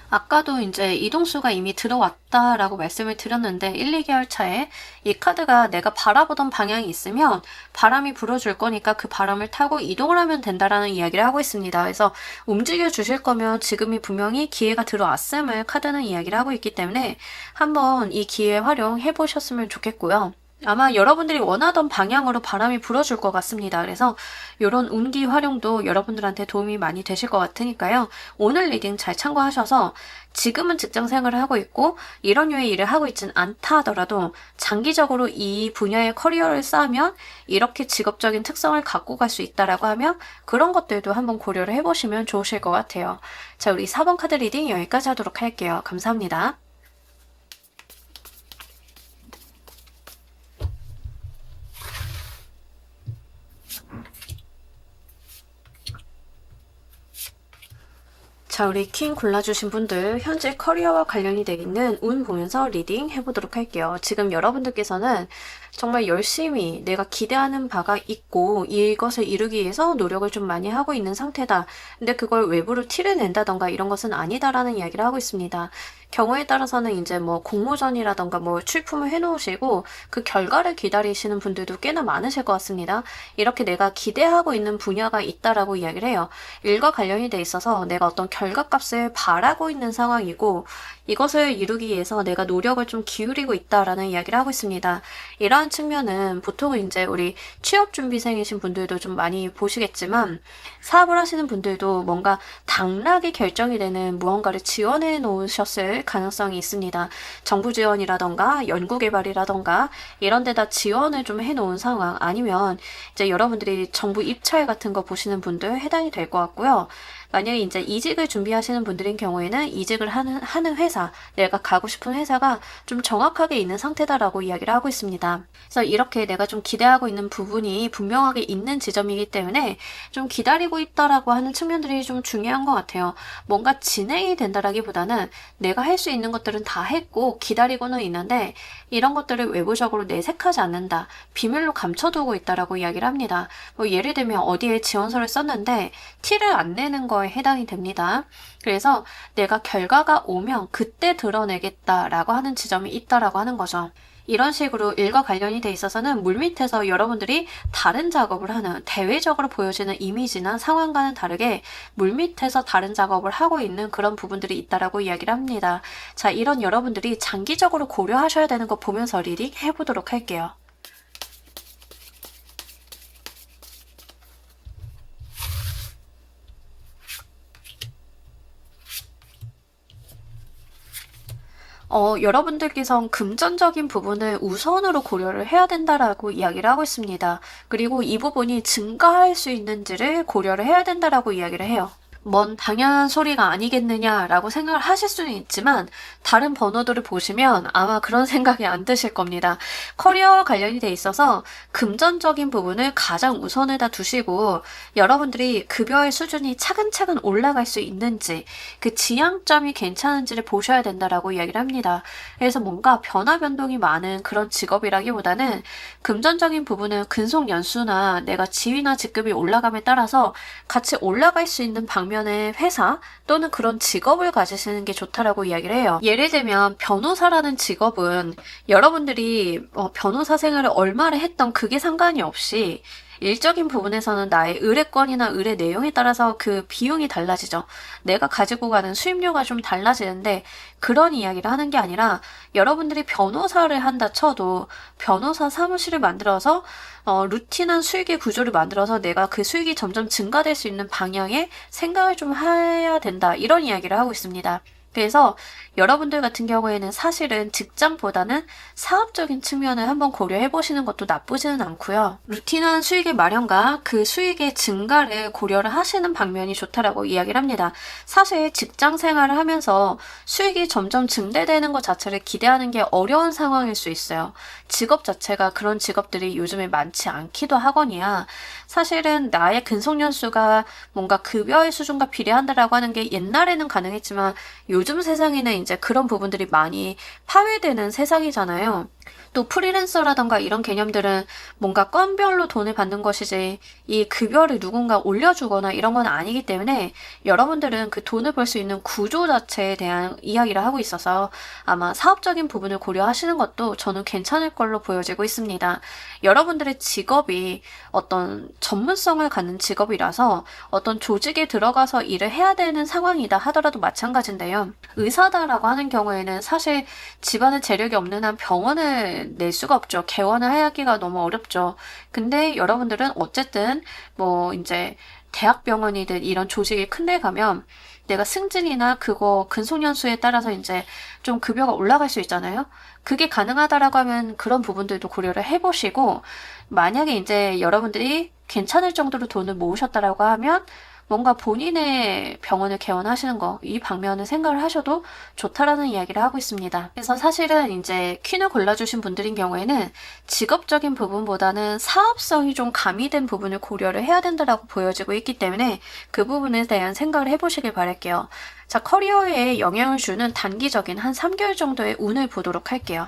아까도 이제 이동수가 이미 들어왔다라고 말씀을 드렸는데 1, 2개월 차에 이 카드가 내가 바라보던 방향이 있으면 바람이 불어줄 거니까 그 바람을 타고 이동을 하면 된다라는 이야기를 하고 있습니다. 그래서 움직여 주실 거면 지금이 분명히 기회가 들어왔음을 카드는 이야기를 하고 있기 때문에 한번 이 기회 활용해 보셨으면 좋겠고요. 아마 여러분들이 원하던 방향으로 바람이 불어줄 것 같습니다. 그래서 이런 운기 활용도 여러분들한테 도움이 많이 되실 것 같으니까요. 오늘 리딩 잘 참고하셔서 지금은 직장 생활을 하고 있고 이런 류의 일을 하고 있진 않다 하더라도 장기적으로 이 분야의 커리어를 쌓으면 이렇게 직업적인 특성을 갖고 갈 수 있다라고 하면 그런 것들도 한번 고려를 해보시면 좋으실 것 같아요. 자, 우리 4번 카드 리딩 여기까지 하도록 할게요. 감사합니다. 자, 우리 킹 골라주신 분들 현재 커리어와 관련이 되어 있는 운 보면서 리딩 해보도록 할게요. 지금 여러분들께서는 정말 열심히 내가 기대하는 바가 있고 이것을 이루기 위해서 노력을 좀 많이 하고 있는 상태다. 근데 그걸 외부로 티를 낸다던가 이런 것은 아니다라는 이야기를 하고 있습니다. 경우에 따라서는 이제 뭐 공모전이라던가 뭐 출품을 해놓으시고 그 결과를 기다리시는 분들도 꽤나 많으실 것 같습니다. 이렇게 내가 기대하고 있는 분야가 있다라고 이야기를 해요. 일과 관련이 돼 있어서 내가 어떤 결과값을 바라고 있는 상황이고 이것을 이루기 위해서 내가 노력을 좀 기울이고 있다라는 이야기를 하고 있습니다. 이러한 측면은 보통은 이제 우리 취업준비생이신 분들도 좀 많이 보시겠지만 사업을 하시는 분들도 뭔가 당락이 결정이 되는 무언가를 지원해 놓으셨을 가능성이 있습니다. 정부 지원이라던가 연구개발이라던가 이런 데다 지원을 좀 해놓은 상황, 아니면 이제 여러분들이 정부 입찰 같은 거 보시는 분들 해당이 될 것 같고요. 만약에 이제 이직을 준비하시는 분들인 경우에는 이직을 하는 회사, 내가 가고 싶은 회사가 좀 정확하게 있는 상태다라고 이야기를 하고 있습니다. 그래서 이렇게 내가 좀 기대하고 있는 부분이 분명하게 있는 지점이기 때문에 좀 기다리고 있다라고 하는 측면들이 좀 중요한 것 같아요. 뭔가 진행이 된다라기보다는 내가 할 수 있는 것들은 다 했고 기다리고는 있는데 이런 것들을 외부적으로 내색하지 않는다. 비밀로 감춰두고 있다라고 이야기를 합니다. 뭐 예를 들면 어디에 지원서를 썼는데 티를 안 내는 거에 해당이 됩니다. 그래서 내가 결과가 오면 그때 드러내겠다라고 하는 지점이 있다라고 하는 거죠. 이런 식으로 일과 관련이 돼 있어서는 물밑에서 여러분들이 다른 작업을 하는, 대외적으로 보여지는 이미지나 상황과는 다르게 물밑에서 다른 작업을 하고 있는 그런 부분들이 있다라고 이야기를 합니다. 자, 이런 여러분들이 장기적으로 고려하셔야 되는 거 보면서 리딩 해보도록 할게요. 여러분들께선 금전적인 부분을 우선으로 고려를 해야 된다라고 이야기를 하고 있습니다. 그리고 이 부분이 증가할 수 있는지를 고려를 해야 된다라고 이야기를 해요. 뭔 당연한 소리가 아니겠느냐라고 생각을 하실 수는 있지만 다른 번호들을 보시면 아마 그런 생각이 안 드실 겁니다. 커리어와 관련이 돼 있어서 금전적인 부분을 가장 우선에다 두시고 여러분들이 급여의 수준이 차근차근 올라갈 수 있는지 그 지향점이 괜찮은지를 보셔야 된다라고 이야기를 합니다. 그래서 뭔가 변화 변동이 많은 그런 직업이라기보다는 금전적인 부분은 근속 연수나 내가 지위나 직급이 올라감에 따라서 같이 올라갈 수 있는 방면의 회사 또는 그런 직업을 가지시는 게 좋다라고 이야기를 해요. 예를 들면 변호사라는 직업은 여러분들이 변호사 생활을 얼마를 했던 그게 상관이 없이 일적인 부분에서는 나의 의뢰권이나 의뢰 내용에 따라서 그 비용이 달라지죠. 내가 가지고 가는 수입료가 좀 달라지는데 그런 이야기를 하는 게 아니라 여러분들이 변호사를 한다 쳐도 변호사 사무실을 만들어서 루틴한 수익의 구조를 만들어서 내가 그 수익이 점점 증가될 수 있는 방향의 생각을 좀 해야 된다. 이런 이야기를 하고 있습니다. 그래서 여러분들 같은 경우에는 사실은 직장보다는 사업적인 측면을 한번 고려해 보시는 것도 나쁘지는 않고요. 루틴한 수익의 마련과 그 수익의 증가를 고려를 하시는 방면이 좋다라고 이야기를 합니다. 사실 직장 생활을 하면서 수익이 점점 증대되는 것 자체를 기대하는 게 어려운 상황일 수 있어요. 직업 자체가 그런 직업들이 요즘에 많지 않기도 하거니와 사실은 나의 근속연수가 뭔가 급여의 수준과 비례한다라고 하는 게 옛날에는 가능했지만 요즘 세상에는 이제 그런 부분들이 많이 파괴되는 세상이잖아요. 또 프리랜서라던가 이런 개념들은 뭔가 건별로 돈을 받는 것이지 이 급여를 누군가 올려주거나 이런 건 아니기 때문에 여러분들은 그 돈을 벌 수 있는 구조 자체에 대한 이야기를 하고 있어서 아마 사업적인 부분을 고려하시는 것도 저는 괜찮을 걸로 보여지고 있습니다. 여러분들의 직업이 어떤 전문성을 갖는 직업이라서 어떤 조직에 들어가서 일을 해야 되는 상황이다 하더라도 마찬가지인데요. 의사다라고 하는 경우에는 사실 집안에 재력이 없는 한 병원을 낼 수가 없죠. 개원을 하기가 너무 어렵죠. 근데 여러분들은 어쨌든 뭐 이제 대학병원이든 이런 조직이 큰 데 가면 내가 승진이나 그거 근속연수에 따라서 이제 좀 급여가 올라갈 수 있잖아요. 그게 가능하다라고 하면 그런 부분들도 고려를 해보시고 만약에 이제 여러분들이 괜찮을 정도로 돈을 모으셨다라고 하면 뭔가 본인의 병원을 개원하시는 거, 이 방면을 생각을 하셔도 좋다라는 이야기를 하고 있습니다. 그래서 사실은 이제 퀸을 골라주신 분들인 경우에는 직업적인 부분보다는 사업성이 좀 가미된 부분을 고려를 해야 된다라고 보여지고 있기 때문에 그 부분에 대한 생각을 해보시길 바랄게요. 자, 커리어에 영향을 주는 단기적인 한 3개월 정도의 운을 보도록 할게요.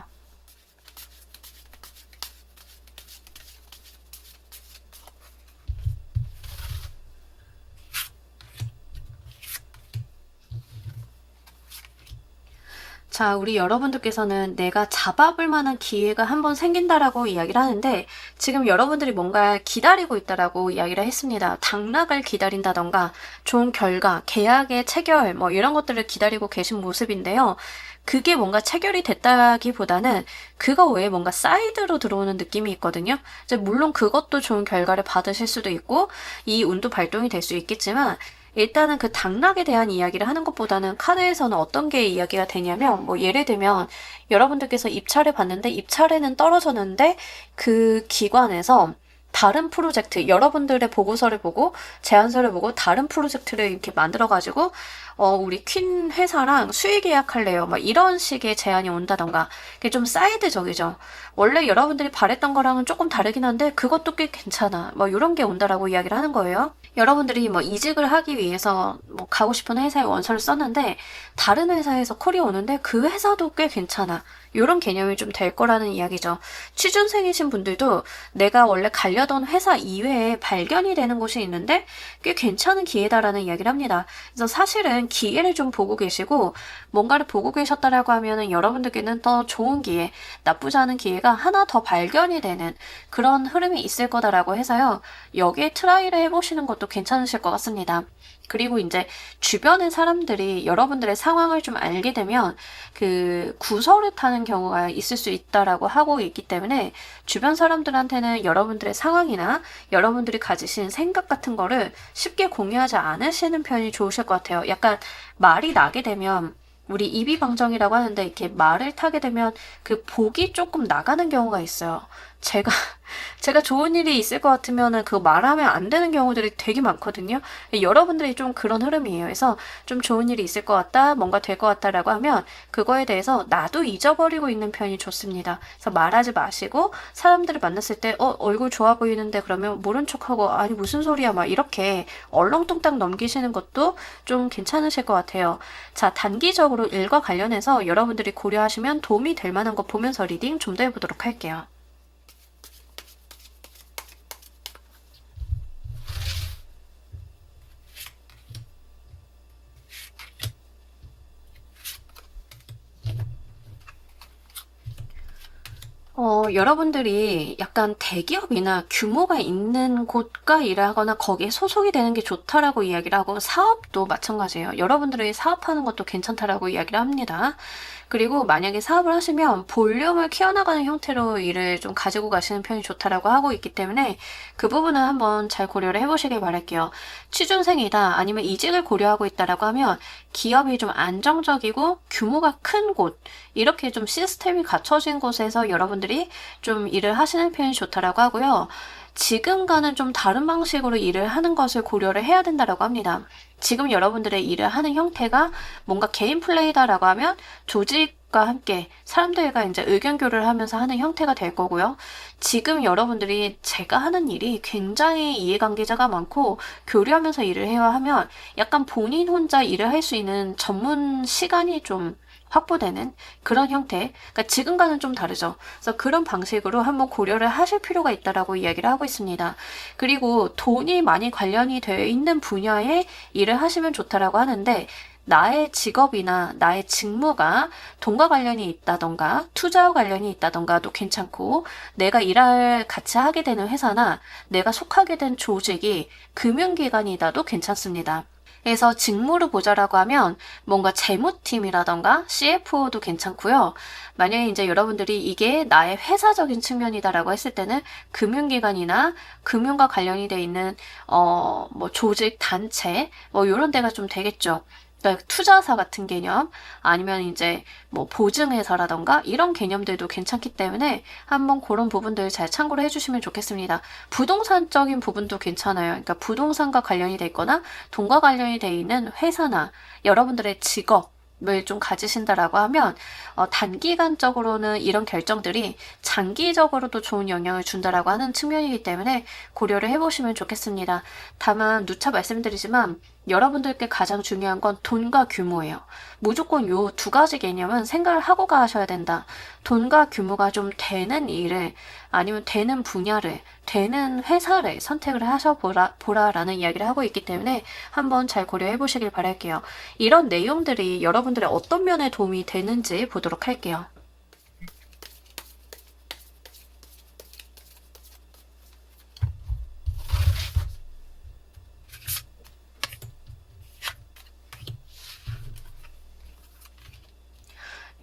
자, 우리 여러분들께서는 내가 잡아볼 만한 기회가 한번 생긴다라고 이야기를 하는데 지금 여러분들이 뭔가 기다리고 있다라고 이야기를 했습니다. 당락을 기다린다던가 좋은 결과, 계약의 체결 뭐 이런 것들을 기다리고 계신 모습인데요. 그게 뭔가 체결이 됐다기보다는 그거 외에 뭔가 사이드로 들어오는 느낌이 있거든요. 이제 물론 그것도 좋은 결과를 받으실 수도 있고 이 운도 발동이 될 수 있겠지만 일단은 그 당락에 대한 이야기를 하는 것보다는 카드에서는 어떤 게 이야기가 되냐면 뭐 예를 들면 여러분들께서 입찰을 봤는데 입찰에는 떨어졌는데 그 기관에서 다른 프로젝트, 여러분들의 보고서를 보고 제안서를 보고 다른 프로젝트를 이렇게 만들어가지고 우리 퀸 회사랑 수의 계약할래요. 막 이런 식의 제안이 온다던가. 이게 좀 사이드적이죠. 원래 여러분들이 바랬던 거랑은 조금 다르긴 한데 그것도 꽤 괜찮아. 뭐 이런 게 온다라고 이야기를 하는 거예요. 여러분들이 뭐 이직을 하기 위해서 뭐 가고 싶은 회사에 원서를 썼는데 다른 회사에서 콜이 오는데 그 회사도 꽤 괜찮아. 이런 개념이 좀 될 거라는 이야기죠. 취준생이신 분들도 내가 원래 가려던 회사 이외에 발견이 되는 곳이 있는데 꽤 괜찮은 기회다라는 이야기를 합니다. 그래서 사실은 기회를 좀 보고 계시고 뭔가를 보고 계셨다라고 하면은 여러분들께는 더 좋은 기회, 나쁘지 않은 기회가 하나 더 발견이 되는 그런 흐름이 있을 거다라고 해서요. 여기에 트라이를 해보시는 것도 괜찮으실 것 같습니다. 그리고 이제 주변의 사람들이 여러분들의 상황을 좀 알게 되면 그 구설을 타는 경우가 있을 수 있다라고 하고 있기 때문에 주변 사람들한테는 여러분들의 상황이나 여러분들이 가지신 생각 같은 거를 쉽게 공유하지 않으시는 편이 좋으실 것 같아요. 약간 말이 나게 되면 우리 이비방정이라고 하는데 이렇게 말을 타게 되면 그 복이 조금 나가는 경우가 있어요. 제가 제가 좋은 일이 있을 것 같으면은 그거 말하면 안 되는 경우들이 되게 많거든요. 여러분들이 좀 그런 흐름이에요. 그래서 좀 좋은 일이 있을 것 같다, 뭔가 될 것 같다라고 하면 그거에 대해서 나도 잊어버리고 있는 편이 좋습니다. 그래서 말하지 마시고 사람들을 만났을 때 얼굴 좋아 보이는데 그러면 모른 척하고 아니 무슨 소리야 막 이렇게 얼렁뚱땅 넘기시는 것도 좀 괜찮으실 것 같아요. 자, 단기적으로 일과 관련해서 여러분들이 고려하시면 도움이 될 만한 거 보면서 리딩 좀 더 해보도록 할게요. 여러분들이 약간 대기업이나 규모가 있는 곳과 일을 하거나 거기에 소속이 되는 게 좋다라고 이야기를 하고 사업도 마찬가지예요. 여러분들이 사업하는 것도 괜찮다라고 이야기를 합니다. 그리고 만약에 사업을 하시면 볼륨을 키워나가는 형태로 일을 좀 가지고 가시는 편이 좋다라고 하고 있기 때문에 그 부분은 한번 잘 고려를 해보시길 바랄게요. 취준생이다 아니면 이직을 고려하고 있다라고 하면 기업이 좀 안정적이고 규모가 큰 곳, 이렇게 좀 시스템이 갖춰진 곳에서 여러분들이 좀 일을 하시는 편이 좋다라고 하고요. 지금과는 좀 다른 방식으로 일을 하는 것을 고려를 해야 된다라고 합니다. 지금 여러분들의 일을 하는 형태가 뭔가 개인 플레이다라고 하면 조직과 함께 사람들과 이제 의견 교류를 하면서 하는 형태가 될 거고요. 지금 여러분들이 제가 하는 일이 굉장히 이해관계자가 많고 교류하면서 일을 해야 하면 약간 본인 혼자 일을 할 수 있는 전문 시간이 좀 확보되는 그런 형태, 그러니까 지금과는 좀 다르죠. 그래서 그런 방식으로 한번 고려를 하실 필요가 있다라고 이야기를 하고 있습니다. 그리고 돈이 많이 관련이 되어 있는 분야에 일을 하시면 좋다라고 하는데 나의 직업이나 나의 직무가 돈과 관련이 있다던가 투자와 관련이 있다던가도 괜찮고 내가 일할 같이 하게 되는 회사나 내가 속하게 된 조직이 금융기관이다도 괜찮습니다. 그래서 직무를 보자라고 하면 뭔가 재무팀이라던가 CFO도 괜찮고요. 만약에 이제 여러분들이 이게 나의 회사적인 측면이다라고 했을 때는 금융기관이나 금융과 관련이 돼 있는 뭐 조직, 단체 뭐 이런 데가 좀 되겠죠. 그러니까 투자사 같은 개념 아니면 이제 뭐 보증회사라던가 이런 개념들도 괜찮기 때문에 한번 그런 부분들 잘 참고를 해주시면 좋겠습니다. 부동산적인 부분도 괜찮아요. 그러니까 부동산과 관련이 돼 있거나 돈과 관련이 돼 있는 회사나 여러분들의 직업을 좀 가지신다라고 하면 단기간적으로는 이런 결정들이 장기적으로도 좋은 영향을 준다라고 하는 측면이기 때문에 고려를 해보시면 좋겠습니다. 다만 누차 말씀드리지만 여러분들께 가장 중요한 건 돈과 규모예요. 무조건 요 두 가지 개념은 생각을 하고 가셔야 된다. 돈과 규모가 좀 되는 일을 아니면 되는 분야를 되는 회사를 선택을 보라라는 이야기를 하고 있기 때문에 한번 잘 고려해 보시길 바랄게요. 이런 내용들이 여러분들의 어떤 면에 도움이 되는지 보도록 할게요.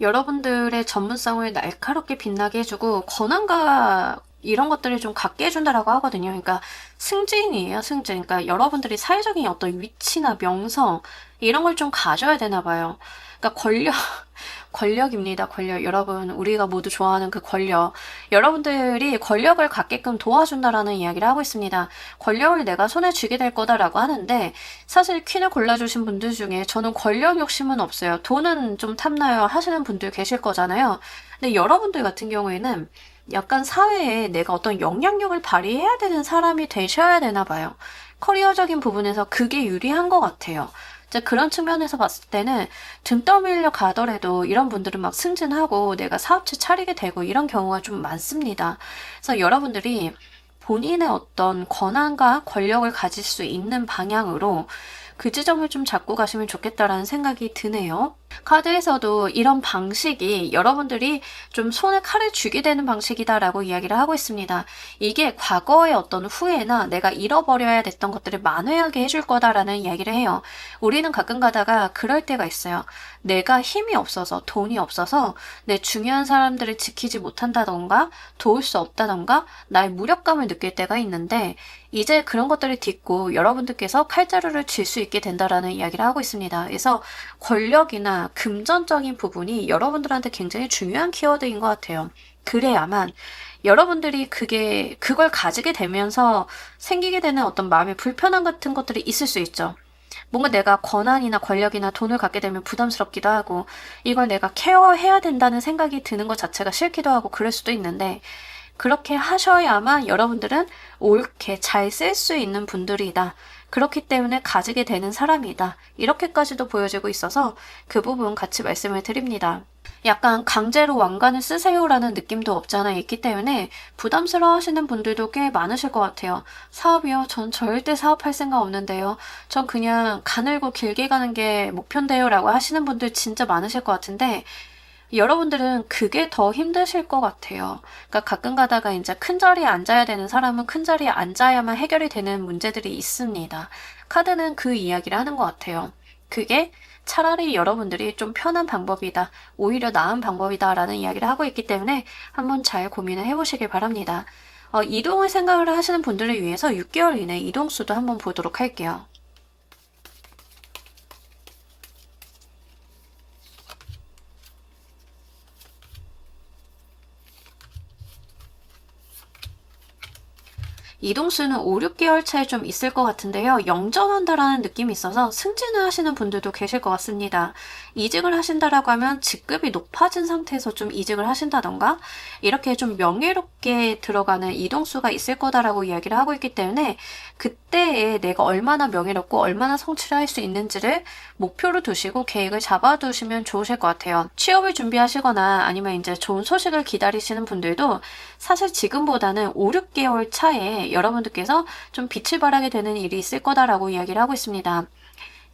여러분들의 전문성을 날카롭게 빛나게 해주고 권한과 이런 것들을 좀 갖게 해준다라고 하거든요. 그러니까 승진이에요, 승진. 그러니까 여러분들이 사회적인 어떤 위치나 명성 이런 걸 좀 가져야 되나 봐요. 그러니까 권력입니다. 권력. 여러분, 우리가 모두 좋아하는 그 권력. 여러분들이 권력을 갖게끔 도와준다라는 이야기를 하고 있습니다. 권력을 내가 손에 쥐게 될 거다라고 하는데 사실 퀸을 골라주신 분들 중에 저는 권력 욕심은 없어요. 돈은 좀 탐나요 하시는 분들 계실 거잖아요. 근데 여러분들 같은 경우에는 약간 사회에 내가 어떤 영향력을 발휘해야 되는 사람이 되셔야 되나 봐요. 커리어적인 부분에서 그게 유리한 것 같아요. 이제 그런 측면에서 봤을 때는 등 떠밀려 가더라도 이런 분들은 막 승진하고 내가 사업체 차리게 되고 이런 경우가 좀 많습니다. 그래서 여러분들이 본인의 어떤 권한과 권력을 가질 수 있는 방향으로 그 지점을 좀 잡고 가시면 좋겠다라는 생각이 드네요. 카드에서도 이런 방식이 여러분들이 좀 손에 칼을 쥐게 되는 방식이다라고 이야기를 하고 있습니다. 이게 과거의 어떤 후회나 내가 잃어버려야 됐던 것들을 만회하게 해줄 거다라는 이야기를 해요. 우리는 가끔 가다가 그럴 때가 있어요. 내가 힘이 없어서 돈이 없어서 내 중요한 사람들을 지키지 못한다던가 도울 수 없다던가 나의 무력감을 느낄 때가 있는데 이제 그런 것들을 딛고 여러분들께서 칼자루를 쥘 수 있게 된다라는 이야기를 하고 있습니다. 그래서 권력이나 금전적인 부분이 여러분들한테 굉장히 중요한 키워드인 것 같아요. 그래야만 여러분들이 그걸 가지게 되면서 생기게 되는 어떤 마음의 불편함 같은 것들이 있을 수 있죠. 뭔가 내가 권한이나 권력이나 돈을 갖게 되면 부담스럽기도 하고 이걸 내가 케어해야 된다는 생각이 드는 것 자체가 싫기도 하고 그럴 수도 있는데 그렇게 하셔야만 여러분들은 옳게 잘 쓸 수 있는 분들이다. 그렇기 때문에 가지게 되는 사람이다. 이렇게까지도 보여지고 있어서 그 부분 같이 말씀을 드립니다. 약간 강제로 왕관을 쓰세요라는 느낌도 없지 않아 있기 때문에 부담스러워 하시는 분들도 꽤 많으실 것 같아요. 사업이요? 전 절대 사업할 생각 없는데요. 전 그냥 가늘고 길게 가는 게 목표인데요 라고 하시는 분들 진짜 많으실 것 같은데 여러분들은 그게 더 힘드실 것 같아요. 그러니까 가끔 가다가 이제 큰 자리에 앉아야 되는 사람은 큰 자리에 앉아야만 해결이 되는 문제들이 있습니다. 카드는 그 이야기를 하는 것 같아요. 그게 차라리 여러분들이 좀 편한 방법이다. 오히려 나은 방법이다. 라는 이야기를 하고 있기 때문에 한번 잘 고민을 해보시길 바랍니다. 이동을 생각을 하시는 분들을 위해서 6개월 이내 이동수도 한번 보도록 할게요. 이동수는 5, 6개월 차에 좀 있을 것 같은데요. 영전한다라는 느낌이 있어서 승진을 하시는 분들도 계실 것 같습니다. 이직을 하신다라고 하면 직급이 높아진 상태에서 좀 이직을 하신다던가 이렇게 좀 명예롭게 들어가는 이동수가 있을 거다라고 이야기를 하고 있기 때문에 그때에 내가 얼마나 명예롭고 얼마나 성취를 할 수 있는지를 목표로 두시고 계획을 잡아두시면 좋으실 것 같아요. 취업을 준비하시거나 아니면 이제 좋은 소식을 기다리시는 분들도 사실 지금보다는 5, 6개월 차에 여러분들께서 좀 빛을 발하게 되는 일이 있을 거다라고 이야기를 하고 있습니다.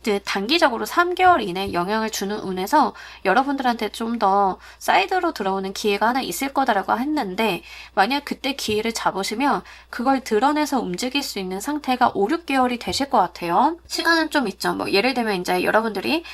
이제 단기적으로 3개월 이내 영향을 주는 운에서 여러분들한테 좀 더 사이드로 들어오는 기회가 하나 있을 거다라고 했는데 만약 그때 기회를 잡으시면 그걸 드러내서 움직일 수 있는 상태가 5, 6개월이 되실 것 같아요. 시간은 좀 있죠. 뭐 예를 들면 이제 여러분들이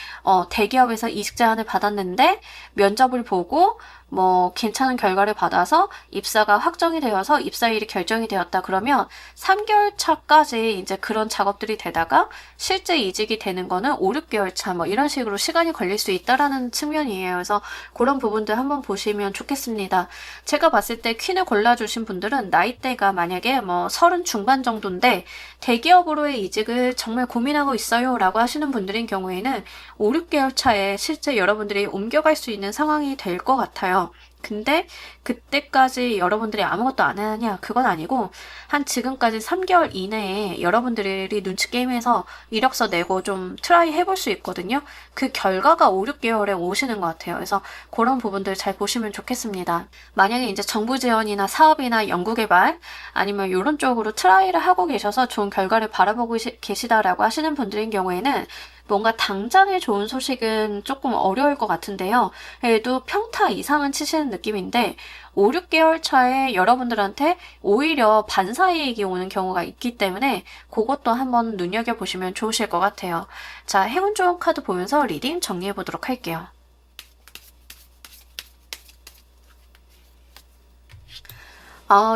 대기업에서 이직 제안을 받았는데 면접을 보고 뭐 괜찮은 결과를 받아서 입사가 확정이 되어서 입사일이 결정이 되었다 그러면 3개월 차까지 이제 그런 작업들이 되다가 실제 이직이 되는 거는 5, 6개월 차 뭐 이런 식으로 시간이 걸릴 수 있다라는 측면이에요. 그래서 그런 부분들 한번 보시면 좋겠습니다. 제가 봤을 때 퀸을 골라주신 분들은 나이대가 만약에 뭐 30 중반 정도인데 대기업으로의 이직을 정말 고민하고 있어요 라고 하시는 분들인 경우에는 5, 6개월 차에 실제 여러분들이 옮겨갈 수 있는 상황이 될 것 같아요. 근데 그때까지 여러분들이 아무것도 안 하냐 그건 아니고 한 지금까지 3개월 이내에 여러분들이 눈치 게임에서 이력서 내고 좀 트라이 해볼 수 있거든요. 그 결과가 5, 6개월에 오시는 것 같아요. 그래서 그런 부분들 잘 보시면 좋겠습니다. 만약에 이제 정부 지원이나 사업이나 연구개발 아니면 이런 쪽으로 트라이를 하고 계셔서 좋은 결과를 바라보고 계시다라고 하시는 분들인 경우에는 뭔가 당장의 좋은 소식은 조금 어려울 것 같은데요. 그래도 평타 이상은 치시는 느낌인데 5, 6개월 차에 여러분들한테 오히려 반사이익이 오는 경우가 있기 때문에 그것도 한번 눈여겨보시면 좋으실 것 같아요. 자, 행운 좋은 카드 보면서 리딩 정리해보도록 할게요.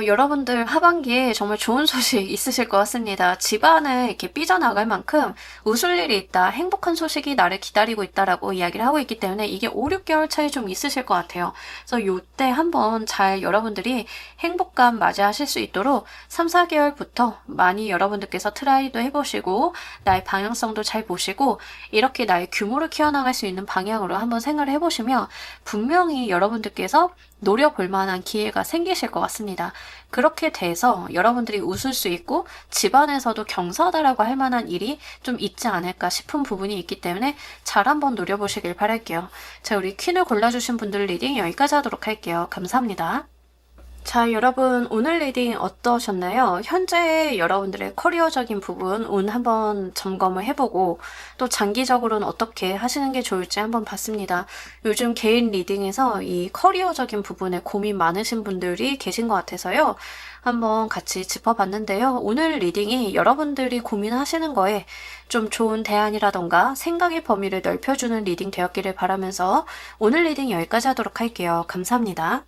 여러분들 하반기에 정말 좋은 소식 있으실 것 같습니다. 집안에 이렇게 삐져나갈 만큼 웃을 일이 있다, 행복한 소식이 나를 기다리고 있다라고 이야기를 하고 있기 때문에 이게 5, 6개월 차이 좀 있으실 것 같아요. 그래서 요때 한번 잘 여러분들이 행복감 맞이하실 수 있도록 3, 4개월부터 많이 여러분들께서 트라이도 해보시고 나의 방향성도 잘 보시고 이렇게 나의 규모를 키워나갈 수 있는 방향으로 한번 생각을 해보시면 분명히 여러분들께서 노려볼 만한 기회가 생기실 것 같습니다. 그렇게 돼서 여러분들이 웃을 수 있고 집안에서도 경사다라고 할 만한 일이 좀 있지 않을까 싶은 부분이 있기 때문에 잘 한번 노려보시길 바랄게요. 자, 우리 퀸을 골라주신 분들 리딩 여기까지 하도록 할게요. 감사합니다. 자, 여러분 오늘 리딩 어떠셨나요? 현재 여러분들의 커리어적인 부분 운 한번 점검을 해보고 또 장기적으로는 어떻게 하시는 게 좋을지 한번 봤습니다. 요즘 개인 리딩에서 이 커리어적인 부분에 고민 많으신 분들이 계신 것 같아서요. 한번 같이 짚어봤는데요. 오늘 리딩이 여러분들이 고민하시는 거에 좀 좋은 대안이라던가 생각의 범위를 넓혀주는 리딩 되었기를 바라면서 오늘 리딩 여기까지 하도록 할게요. 감사합니다.